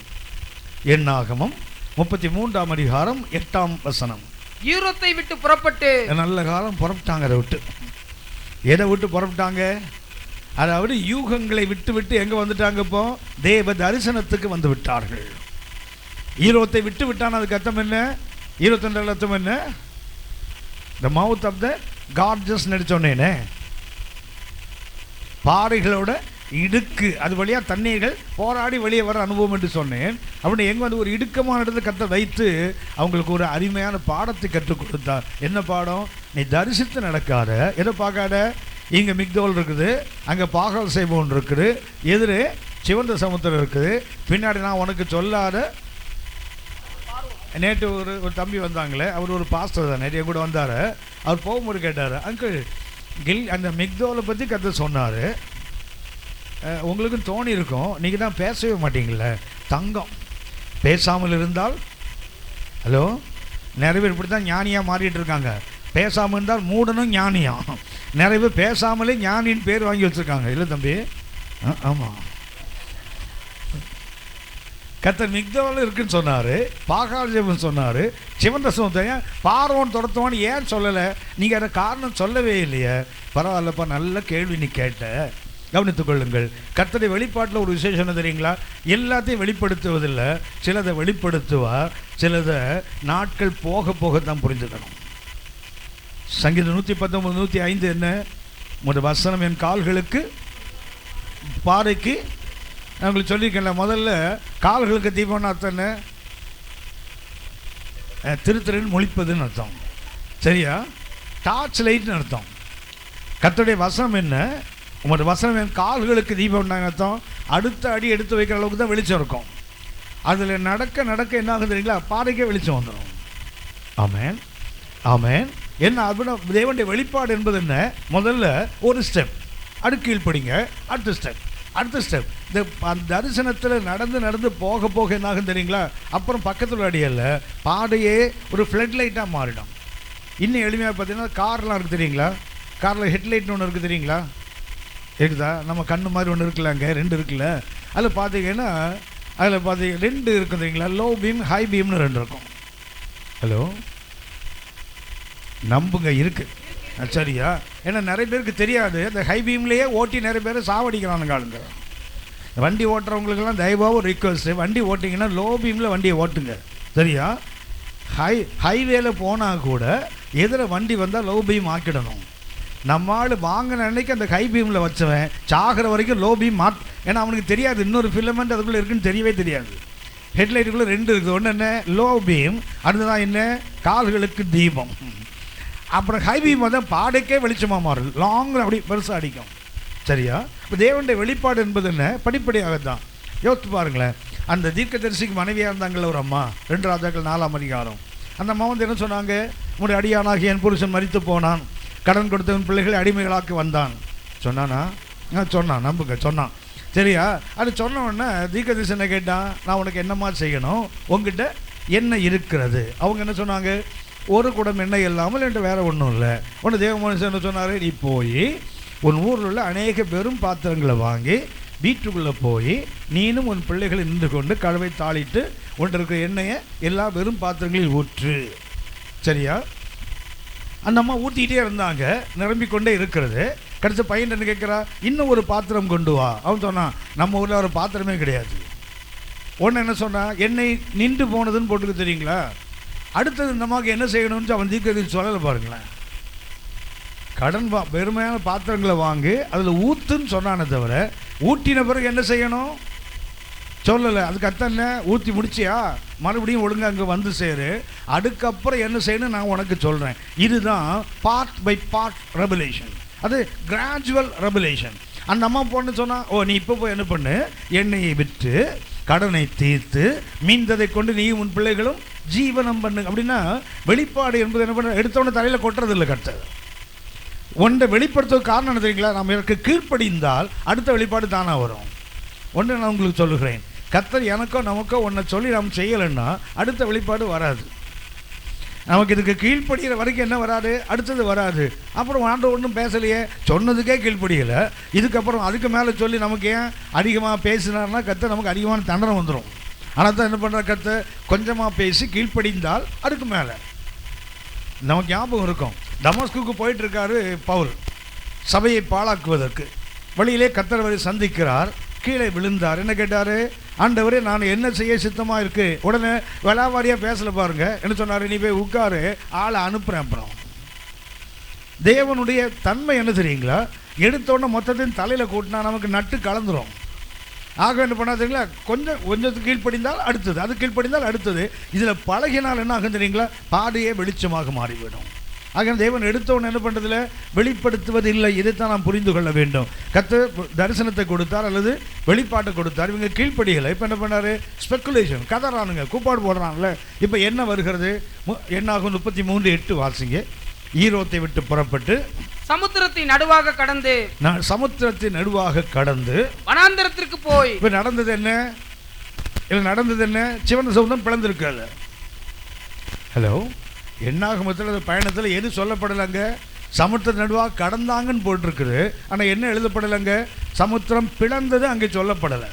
என்னாகமம் 33ஆம் அதிகாரம் 8ஆம் வசனம். ஈரோத்தை விட்டு புறப்பட்டு நல்ல காலம் புறப்பட்டாங்க. அதை விட்டு எதை விட்டு புறப்பட்டாங்க? அதாவது யூகங்களை விட்டு விட்டு எங்கே வந்துட்டாங்க? இப்போ தேவ தரிசனத்துக்கு வந்து விட்டார்கள். ஈரோத்தை விட்டு விட்டான். அதுக்கு அர்த்தம் என்ன? ஈரோத்தன்ற அர்த்தம் என்ன? த மவுத் ஆஃப் த காட்ஜஸ் நடிச்சோன்னே பாறைகளோட இடுக்கு, அது வழியாக தண்ணீர்கள் போராடி வெளியே வர அனுபவம் என்று சொன்னேன். அப்படி எங்கே வந்து ஒரு இடுக்கமான இடத்துல கற்று வைத்து அவங்களுக்கு ஒரு அருமையான பாடத்தை கற்றுக் கொடுத்தார். என்ன பாடம்? நீ தரிசித்து நடக்காத, எதை பார்க்காத. இங்கே மிக்தோல் இருக்குது, அங்கே பாகல் செய்வோன் இருக்குது, எதிரே சிவந்த சமுத்திரம் இருக்குது, பின்னாடி நான் உனக்கு சொல்லாத. நேற்று ஒரு தம்பி வந்தாங்களே, அவர் ஒரு பாஸ்டர் தான், நிறைய கூட வந்தார். அவர் போகும்போது கேட்டார், அங்கிள் அந்த மிக்தோலை பற்றி கற்று சொன்னார், உங்களுக்கும் தோணி இருக்கும், நீங்கள் தான் பேசவே மாட்டீங்கள. தங்கம் பேசாமல் இருந்தால், ஹலோ, நிறைய பேர் இப்படி தான் ஞானியாக மாறிட்டு இருக்காங்க. பேசாமல் இருந்தால் மூடனும் ஞானியாக, நிறைய பேர் பேசாமலே ஞானின்னு பேர் வாங்கி வச்சுருக்காங்க. இல்லை தம்பி? ஆமாம். கர்த்தர் மிக்தோல் இருக்குன்னு சொன்னார், பாகால் சொன்னார், சிவந்த சமுத்திரம் பார்வோன் துரத்துவான்னு ஏன் சொல்லலை? நீங்கள் அதை காரணம் சொல்லவே இல்லையே. பரவாயில்லப்பா, நல்ல கேள்வி நீ கேட்ட. கவனித்துக் கொள்ளுங்கள், கர்த்தருடைய வெளிப்பாட்டில் ஒரு விசேஷம் என்ன தெரியுங்களா? எல்லாத்தையும் வெளிப்படுத்துவதில்லை, சிலதை வெளிப்படுத்துவார், சிலதை நாட்கள் போக போகத்தான் புரிஞ்சுக்கணும். சங்கீதம் 119 105 என்ன? உங்களுடைய வசனம் என் கால்களுக்கு பாறைக்கு. நான் உங்களுக்கு சொல்லியிருக்கேன்ல, முதல்ல கால்களுக்கு தீபம்னு அர்த்தம் என்ன? திருத்திரன்னு மொழிப்பதுன்னு அர்த்தம். சரியா? டார்ச் லைட்னு அர்த்தம். கர்த்தருடைய வசனம் என்ன? உங்களோட வசனம் என் கால்களுக்கு தீபம்னாங்க அர்த்தம். அடுத்த அடி எடுத்து வைக்கிற அளவுக்கு தான் வெளிச்சம் இருக்கும். அதில் நடக்க நடக்க என்ன ஆகுது தெரியுங்களா? பாறைக்கே வெளிச்சம் வந்துடும். ஆமேன், ஆமேன். என்ன அப்படின்னா தேவனுடைய வெளிப்பாடு என்பது என்ன? முதல்ல ஒரு ஸ்டெப், அடுத்து கீழ்ப்படிங்க, அடுத்த ஸ்டெப், அடுத்த ஸ்டெப். இந்த தரிசனத்தில் நடந்து நடந்து போக போக என்ன ஆகும் தெரியுங்களா? அப்புறம் பக்கத்தில் அடியல்ல பாதையே ஒரு ஃப்ளட் லைட்டாக மாறிடும். இன்னும் எளிமையாக பார்த்தீங்கன்னா கார்லாம் இருக்குது தெரியுங்களா? காரில் ஹெட்லைட்னு ஒன்று இருக்குது தெரியுங்களா? இருக்குதா? நம்ம கண்ணு மாதிரி ஒன்று இருக்குல்லாங்க, 2 இருக்குல்ல. அதில் பார்த்தீங்கன்னா 2 இருக்கும் தெரியுங்களா? லோ பீம், ஹை பீம்னு 2 இருக்கும். ஹலோ, நம்புங்க, இருக்குது. சரியா? ஏன்னா நிறைய பேருக்கு தெரியாது. அந்த ஹை பீம்லேயே ஓட்டி நிறைய பேர் சாவடிக்கிறானுங்க ஆளுங்க. வண்டி ஓட்டுறவங்களுக்கெல்லாம் தயவாக ஒரு ரிக்வஸ்ட்டு, வண்டி ஓட்டிங்கன்னா லோ பீமில் வண்டியை ஓட்டுங்க. சரியா? ஹைவேல போனால் கூட எதிர வண்டி வந்தால் லோ பீம் ஆக்கிடணும். நம்மால் வாங்கின அன்னைக்கு அந்த ஹை பீமில் வச்சவன் சாகிற வரைக்கும் லோ பீம் ஏன்னா அவனுக்கு தெரியாது இன்னொரு ஃபிலமெண்ட் அதுக்குள்ளே இருக்குன்னு தெரியவே தெரியாது. ஹெட்லைட்டுக்குள்ளே 2 இருக்குது. ஒன்று என்ன? Low beam. அடுத்ததான் என்ன? கால்களுக்கு தீபம். அப்புறம் ஹை பீம் வந்து பாடைக்கே வெளிச்சமாக மாறுது, லாங்கில் அப்படி பெருசாக அடிக்கும். சரியா? இப்போ தேவனுடைய வெளிப்பாடு என்பது என்ன? படிப்படியாகத்தான். யோசித்து பாருங்களேன், அந்த தீர்க்கதரிசிக்கு மனைவியாக இருந்தாங்கள்ல ஒரு அம்மா, 2 ராஜாக்கள் 4ஆம் அதிகாரம். அந்த அம்மா வந்து என்ன சொன்னாங்க? உங்களுடைய அடியானாகி என் புருஷன் மரித்து போனான், கடன் கொடுத்தவன் பிள்ளைகளை அடிமைகளாக்கி வந்தான் சொன்னானா? சொன்னான், நம்புங்க, சொன்னான். சரியா? அது சொன்ன உடனே தீர்க்கதரிசி என்ன கேட்டான்? நான் உனக்கு என்னமா செய்யணும்? உங்ககிட்ட என்ன இருக்கிறது? அவங்க என்ன சொன்னாங்க? ஒரு குடம் எண்ணெய் இல்லாமல் என்கிட்ட வேறு ஒன்றும் இல்லை. ஒன்று தேவ மனுஷன் என்ன சொன்னார்? நீ போய் உன் ஊரில் உள்ள அநேக பெரும் பாத்திரங்களை வாங்கி வீட்டுக்குள்ளே போய் நீனும் உன் பிள்ளைகளை நின்று கொண்டு கழுவை தாளிட்டு ஒன்று இருக்கிற எண்ணெயை எல்லா வெறும் பாத்திரங்களில் ஊற்று. சரியா? அந்த அம்மா ஊற்றிக்கிட்டே இருந்தாங்க, நிரம்பிக்கொண்டே இருக்கிறது. கடைசி பையன் என்ன கேட்குறா? இன்னும் ஒரு பாத்திரம் கொண்டு வா. அவன் சொன்னான், நம்ம ஊரில் ஒரு பாத்திரமே கிடையாது. ஒன்று என்ன சொன்னான்? எண்ணெய் நின்று போனதுன்னு போட்டுக்க தெரியுங்களா? அடுத்தது இந்த அம்மாவுக்கு என்ன செய்யணும்னு அவன் தீர்க்கதரிசி சொல்லலை பாருங்களேன். கடன் பெருமையான பாத்திரங்களை வாங்கி அதில் ஊற்றுன்னு சொன்னானே தவிர ஊற்றின பிறகு என்ன செய்யணும் சொல்லலை. அதுக்கு அர்த்தம் என்ன? ஊற்றி முடிச்சியா, மறுபடியும் ஒழுங்காக அங்கே வந்து சேரு, அதுக்கப்புறம் என்ன செய்யணும் நான் உனக்கு சொல்கிறேன். இதுதான் பார்ட் பை பார்ட் ரெவலேஷன். அது கிராஜுவல் ரெவலேஷன். அந்த அம்மா பொண்ணு சொன்னால், ஓ நீ இப்போ போய் என்ன பண்ணு, எண்ணெயை விற்று கடனை தீர்த்து மீந்ததை கொண்டு நீயும் உன் பிள்ளைகளும் ஜீவனம் பண்ணு. அப்படின்னா வெளிப்பாடு என்பது என்ன பண்ண, எடுத்தவொடனே தலையில் கொட்டுறது இல்லை. கர்த்தர் ஒன்றை வெளிப்படுத்துவதற்கு காரணம் என்ன தெரியுங்களா? நம்ம எனக்கு கீழ்ப்படிந்தால் அடுத்த வெளிப்பாடு தானாக வரும். ஒன்று நான் உங்களுக்கு சொல்லுகிறேன், கர்த்தர் எனக்கோ நமக்கோ ஒன்றை சொல்லி நம்ம செய்யலைன்னா அடுத்த வெளிப்பாடு வராது. நமக்கு இதுக்கு கீழ்ப்படுகிற வரைக்கும் என்ன வராது, அடுத்தது வராது. அப்புறம் ஆண்டவர் ஒன்றும் பேசலையே, சொன்னதுக்கே கீழ்ப்படியலை, இதுக்கப்புறம் அதுக்கு மேலே சொல்லி நமக்கு ஏன் அதிகமாக பேசினார்னா கர்த்தர் நமக்கு அதிகமான தண்டனை வந்துடும். ஆனால் தான் என்ன பண்ணுற, கர்த்தர் கொஞ்சமாக பேசி கீழ்ப்படிந்தால் அதுக்கு மேலே. நமக்கு ஞாபகம் இருக்கும், தமஸ்குக்கு போயிட்டுருக்காரு பவுல் சபையை பாழாக்குவதற்கு. வழியிலே கர்த்தர் அவரை சந்திக்கிறார், கீழே விழுந்தார். என்ன கேட்டார், ஆண்டவரே நான் என்ன செய்ய சித்தமாக இருக்கு. உடனே விளாவாரியாக பேசல பாருங்க, என்ன சொன்னார், நீ போய் உட்காரு, ஆளை அனுப்புகிறேன். அப்புறம் தேவனுடைய தன்மை என்ன தெரியுங்களா, எடுத்தோடனே மொத்தத்தையும் தலையில் கூட்டினா நமக்கு நட்டு கலந்துரும். ஆக என்ன பண்ணா தெரியுங்களா, கொஞ்சத்துக்கு கீழ்ப்படிந்தால் அடுத்தது, அது கீழ்ப்படிந்தால் அடுத்தது. இதில் பழகினால் என்ன ஆகும் தெரியுங்களா, பாதையே வெளிச்சமாக மாறிவிடும். ஆக தேவன் எடுத்தவன் என்ன பண்ணுறதில்ல, வெளிப்படுத்துவது இல்லை. இதைத்தான் நாம் புரிந்து கொள்ள வேண்டும். கர்த்தர் தரிசனத்தை கொடுத்தார் அல்லது வெளிப்பாட்டை கொடுத்தார், இவங்க கீழ்ப்படிகளை. இப்போ என்ன பண்ணார், ஸ்பெக்குலேஷன், கதறானுங்க, கூப்பாடு போடுறான்ல. இப்போ என்ன வருகிறது, என்னாகும் 33:8 வாசிங்க. ஈரோத்தை விட்டு புறப்பட்டு சமுத்திரத்தின் நடுவாக கடந்து, சமுத்திரத்தின் நடுவாக கடந்து வனாந்தரத்திற்கு போய். இப்போ நடந்தது என்ன, இல்லை நடந்தது என்ன, சிவந்த சமுத்திரம் பிளந்திருக்காது. ஹலோ, என்னாகமத்தில் அந்த பயணத்தில் எது சொல்லப்படலைங்க, சமுத்திர நடுவாக கடந்தாங்கன்னு போட்டிருக்குது. ஆனால் என்ன எழுதப்படலைங்க, சமுத்திரம் பிளந்தது அங்கே சொல்லப்படலை.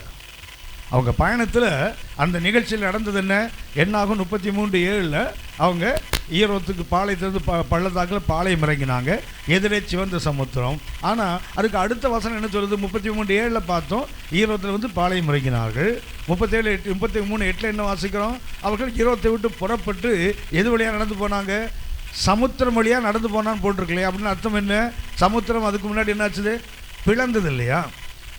அவங்க பயணத்தில் அந்த நிகழ்ச்சியில் நடந்தது என்ன, என்னாகும் 33:7 அவங்க ஈரோத்துக்கு பாளையத்திலிருந்து பள்ளத்தாக்கில் பாளையம் இறங்கினாங்க, எதிரே சிவந்த சமுத்திரம். ஆனால் அதுக்கு அடுத்த வசனம் என்ன சொல்லுது, 33:7 பார்த்தோம், ஈரோத்தில் வந்து பாளையம் இறங்கினார்கள். 33:8 என்ன வாசிக்கிறோம், அவர்கள் ஈரோத்தை விட்டு புறப்பட்டு எது வழியாக நடந்து போனாங்க, சமுத்திரம் வழியாக நடந்து போனான்னு போட்டிருக்கலையா. அப்படின்னு அர்த்தம் என்ன, சமுத்திரம் அதுக்கு முன்னாடி என்னாச்சுது, பிளந்தது இல்லையா.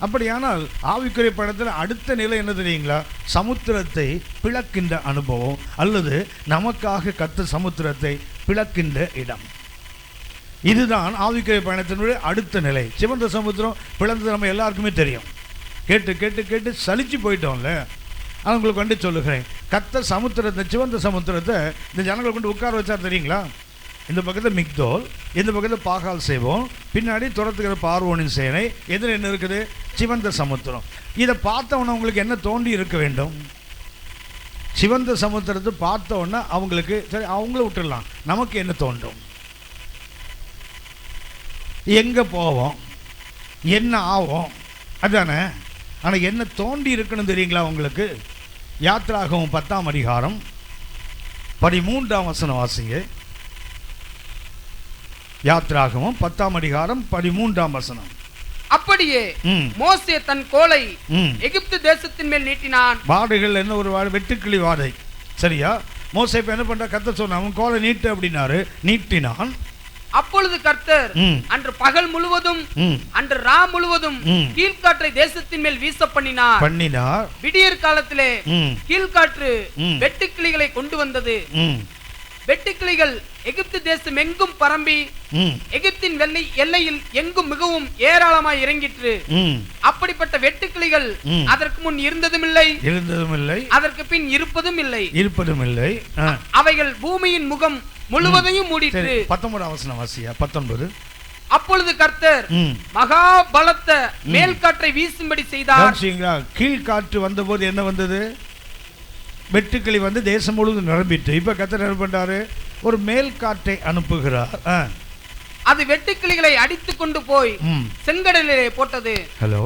அப்படியானால் ஆவிக்குரிய பயணத்தில் அடுத்த நிலை என்ன தெரியுங்களா, சமுத்திரத்தை பிளக்கின்ற அனுபவம், அல்லது நமக்காக கர்த்தர் சமுத்திரத்தை பிளக்கின்ற இடம். இதுதான் ஆவிக்குரிய பயணத்தினுடைய அடுத்த நிலை. சிவந்த சமுத்திரம் பிளந்தது நம்ம எல்லாருக்குமே தெரியும். கேட்டு கேட்டு கேட்டு சலிச்சு போயிட்டோம்ல. ஆனால் உங்களுக்கு கொண்டு சொல்லுகிறேன், கர்த்தர் சமுத்திரத்தை, சிவந்த சமுத்திரத்தை இந்த ஜனங்களை கொண்டு உட்கார வச்சார் தெரியுங்களா. இந்த பக்கத்தில் மிக்தோல், இந்த பக்கத்தில் பாகால் செய்வோம், பின்னாடி துரத்துக்கிற பார்வோனின் சேனை, எதில் என்ன இருக்குது, சிவந்த சமுத்திரம். இதை பார்த்தவொன்னே அவங்களுக்கு என்ன தோண்டி இருக்க வேண்டும், சிவந்த சமுத்திரத்தை பார்த்தவொன்னே அவங்களுக்கு சரி அவங்கள விட்டுடலாம், நமக்கு என்ன தோன்றும், எங்கே போவோம், என்ன ஆகும், அதுதானே. ஆனால் என்ன தோண்டி இருக்கணும் தெரியுங்களா உங்களுக்கு. யாத்திராகமம் 10ஆம் அதிகாரம் 13ஆம் வசனம் வாசிங்க. யாத்திராகமம் 10ஆம் அதிகாரம் 13ஆம் வசனம். அப்படியே மோசே தன் கோலை எகிப்து தேசத்தின் மேல் நீட்டினான். வாடைகள் என்ன, ஒரு வெட்டுக்கிளி வாடை, சரியா. மோசே இப்ப என்ன பண்ற, கர்த்தர் சொன்ன அவன் கோலை நீட்டு அப்படின்னாரு, நீட்டினான். அப்பொழுது கர்த்தர் அன்று பகல் முழுவதும் அன்று ரா முழுவதும் கீழ்காற்றை தேசத்தின் மேல் வீச பண்ணினார். விடியற் காலத்திலே கீழ்காற்று வெட்டுக்கிளிகளை கொண்டு வந்தது. வெட்டுக்கிளிகள் எகிப்து தேசம் எங்கும் பரம்பி எகிப்தின் எல்லையில் எங்கும் மிகவும் ஏராளமாய் இறங்கிற்று. அப்படிப்பட்ட வெட்டுக்கிளிகள் அதற்கு முன் இருந்ததும் இல்லை, அதற்கு பின் இருப்பதும் இல்லை. அவைகள் பூமியின் முகம் முழுவதையும் மூடிற்று. 19ஆம் வசனம் வாசியா. 19. அப்பொழுது கர்த்தர் மகா பலத்த மேல் காற்றை வீசும்படி செய்தார். கீழ்காற்று வந்தபோது என்ன வந்தது, வெட்டுக்கிளி வந்து தேசம் முழுவதும் நிரம்பிட்டு. இப்ப கர்த்தர் என்ன பண்றாரு, ஒரு மேல் காற்றை அனுப்புகிறார். அது வெட்டுக்கிளிகளை அடித்து கொண்டு போய் செங்கடலிலே போட்டது. ஹலோ,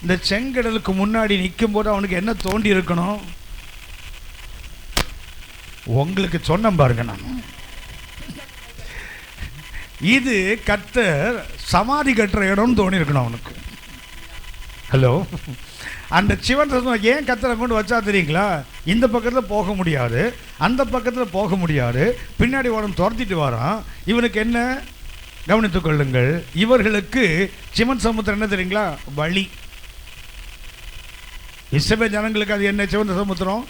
இந்த செங்கடலுக்கு முன்னாடி நிற்கும் போது அவனுக்கு என்ன தோண்டி இருக்கணும், உங்களுக்கு சொன்ன பாருங்க, நான் இது கர்த்தர் சமாதி கட்டுற இடம்னு தோணி இருக்கணும் அவனுக்கு. ஹலோ, அந்த சிவன் ஏன் கர்த்தரை கொண்டு வச்சா தெரியுங்களா, இந்த பக்கத்தில் போக முடியாது, அந்த பக்கத்தில் போக முடியாது, பின்னாடி உடம்பு துரத்திட்டு வரான். இவனுக்கு என்ன, கவனித்துக் கொள்ளுங்கள், இவர்களுக்கு சிவன் சமுத்திரம் என்ன தெரியுங்களா, வழி. இஸ்ரவேல் ஜனங்களுக்கு அது என்ன, சிவந்த சமுத்திரம்.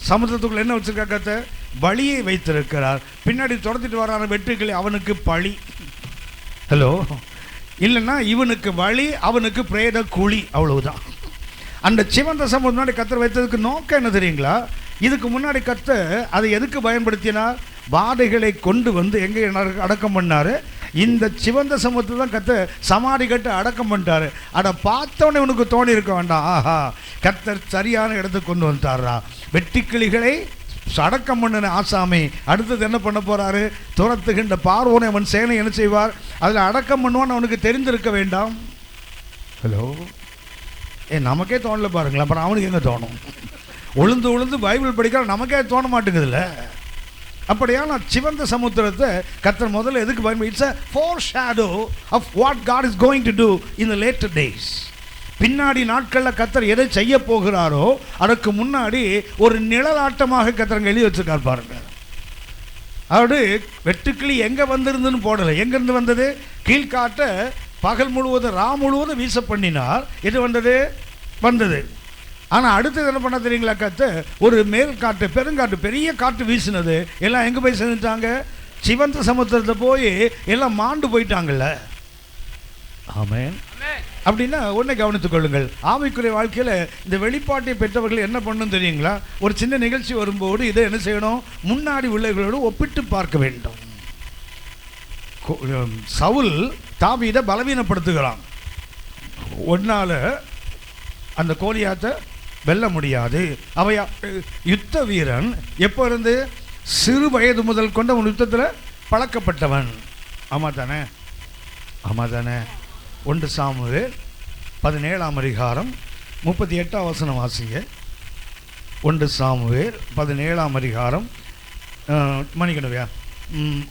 சமுத்திரத்துக்குள்ள என்ன வச்சிருக்கா கர்த்தர், பலியை வைத்திருக்கிறார். பின்னாடி துரத்திட்டு வரான வெட்டுக்கிளி அவனுக்கு பழி. ஹலோ, இல்லைன்னா இவனுக்கு வழி, அவனுக்கு பிரேத குழி, அவ்வளவுதான். அந்த சிவந்த சமூகம் முன்னாடி கத்தர் வைத்ததுக்கு நோக்கம் என்ன தெரியுங்களா? இதுக்கு முன்னாடி கத்தர் அதை எதுக்கு பயன்படுத்தினார்? வாதைகளை கொண்டு வந்து எங்கே அடக்கம் பண்ணார்? இந்த சிவந்த சமூகத்தில் தான் கத்தர் சமாதி கட்டு அடக்கம் பண்ணிட்டாரு. அதை பார்த்தவொடனே உனக்கு தோணி இருக்க வேண்டாம், ஆஹா கத்தர் சரியான இடத்துக்கு கொண்டு வந்துட்டாரா. வெட்டுக்கிளிகளை அடக்கம் பண்ணின ஆசாமி அடுத்தது என்ன பண்ண போறாரு? துரத்துகின்ற பார்வோனை அவன் சேனை என்ன செய்வார்? அதில் அடக்கம் பண்ணுவான்னு அவனுக்கு தெரிந்திருக்க வேண்டாம். ஹலோ, நமக்கே தோணல பாருங்களேன், அப்புறம் அவனுக்கு எங்கே தோணும்? உளுந்து உளுந்து பைபிள் படிக்கிற நமக்கே தோண மாட்டேங்குதுல்ல. அப்படியான சிவந்த சமுத்திரத்தை கர்த்தர் முதல்ல எதுக்கு பயன்படுத்தி? It's a foreshadow of what God is going to do in the later days. பின்னாடி நாட்களில் கர்த்தர் எதை செய்ய போகிறாரோ அதற்கு முன்னாடி ஒரு நிழலாட்டமாக கர்த்தர் எழுதி வச்சிருக்கார் பாருங்க. அதாவது வெட்டுக்கிளி எங்கே வந்திருந்துன்னு போடலை. எங்கேருந்து வந்தது? கீழ்காட்ட பகல் முழுவதும் ரா முழுவதும் வீச பண்ணினார். எது வந்தது. ஆனால் அடுத்தது என்ன பண்ண தெரியுங்களா? கர்த்தர் ஒரு மேல் காற்று, பெருங்காற்று, பெரிய காற்று வீசினது. எல்லாம் எங்கே போய் சேர்ந்துட்டாங்க? சிவந்த சமுத்திரத்தை போய் எல்லாம் மாண்டு போயிட்டாங்கல்ல. ஆமென். அப்படின்னா ஒன்றை கவனித்துக் கொள்ளுங்கள். ஆவிக்குரிய வாழ்க்கையில் இந்த வெளிப்பாட்டை பெற்றவர்கள் என்ன பண்ணணும் தெரியுங்களா? ஒரு சின்ன நிகழ்ச்சி வரும்போது இதை என்ன செய்யணும்? முன்னாடி உள்ளவர்களோடு ஒப்பிட்டு பார்க்க வேண்டும். சவுல் தாவீதை பலவீனப்படுத்துகிறான். ஒன்னால அந்த கோலியாத்தை வெல்ல முடியாது. அவையா யுத்த வீரன் எப்போ இருந்து? சிறு வயது முதல் கொண்டு அவன் யுத்தத்தில் பழக்கப்பட்டவன். ஆமாம் தானே? ஆமாம் தானே? 1 சாமுவேல் 17ஆம் அதிகாரம் 38ஆம் வசனம் வாசிங்க. 1 சாமுவேல் 17ஆம் அதிகாரம் மணிக்கணுவியா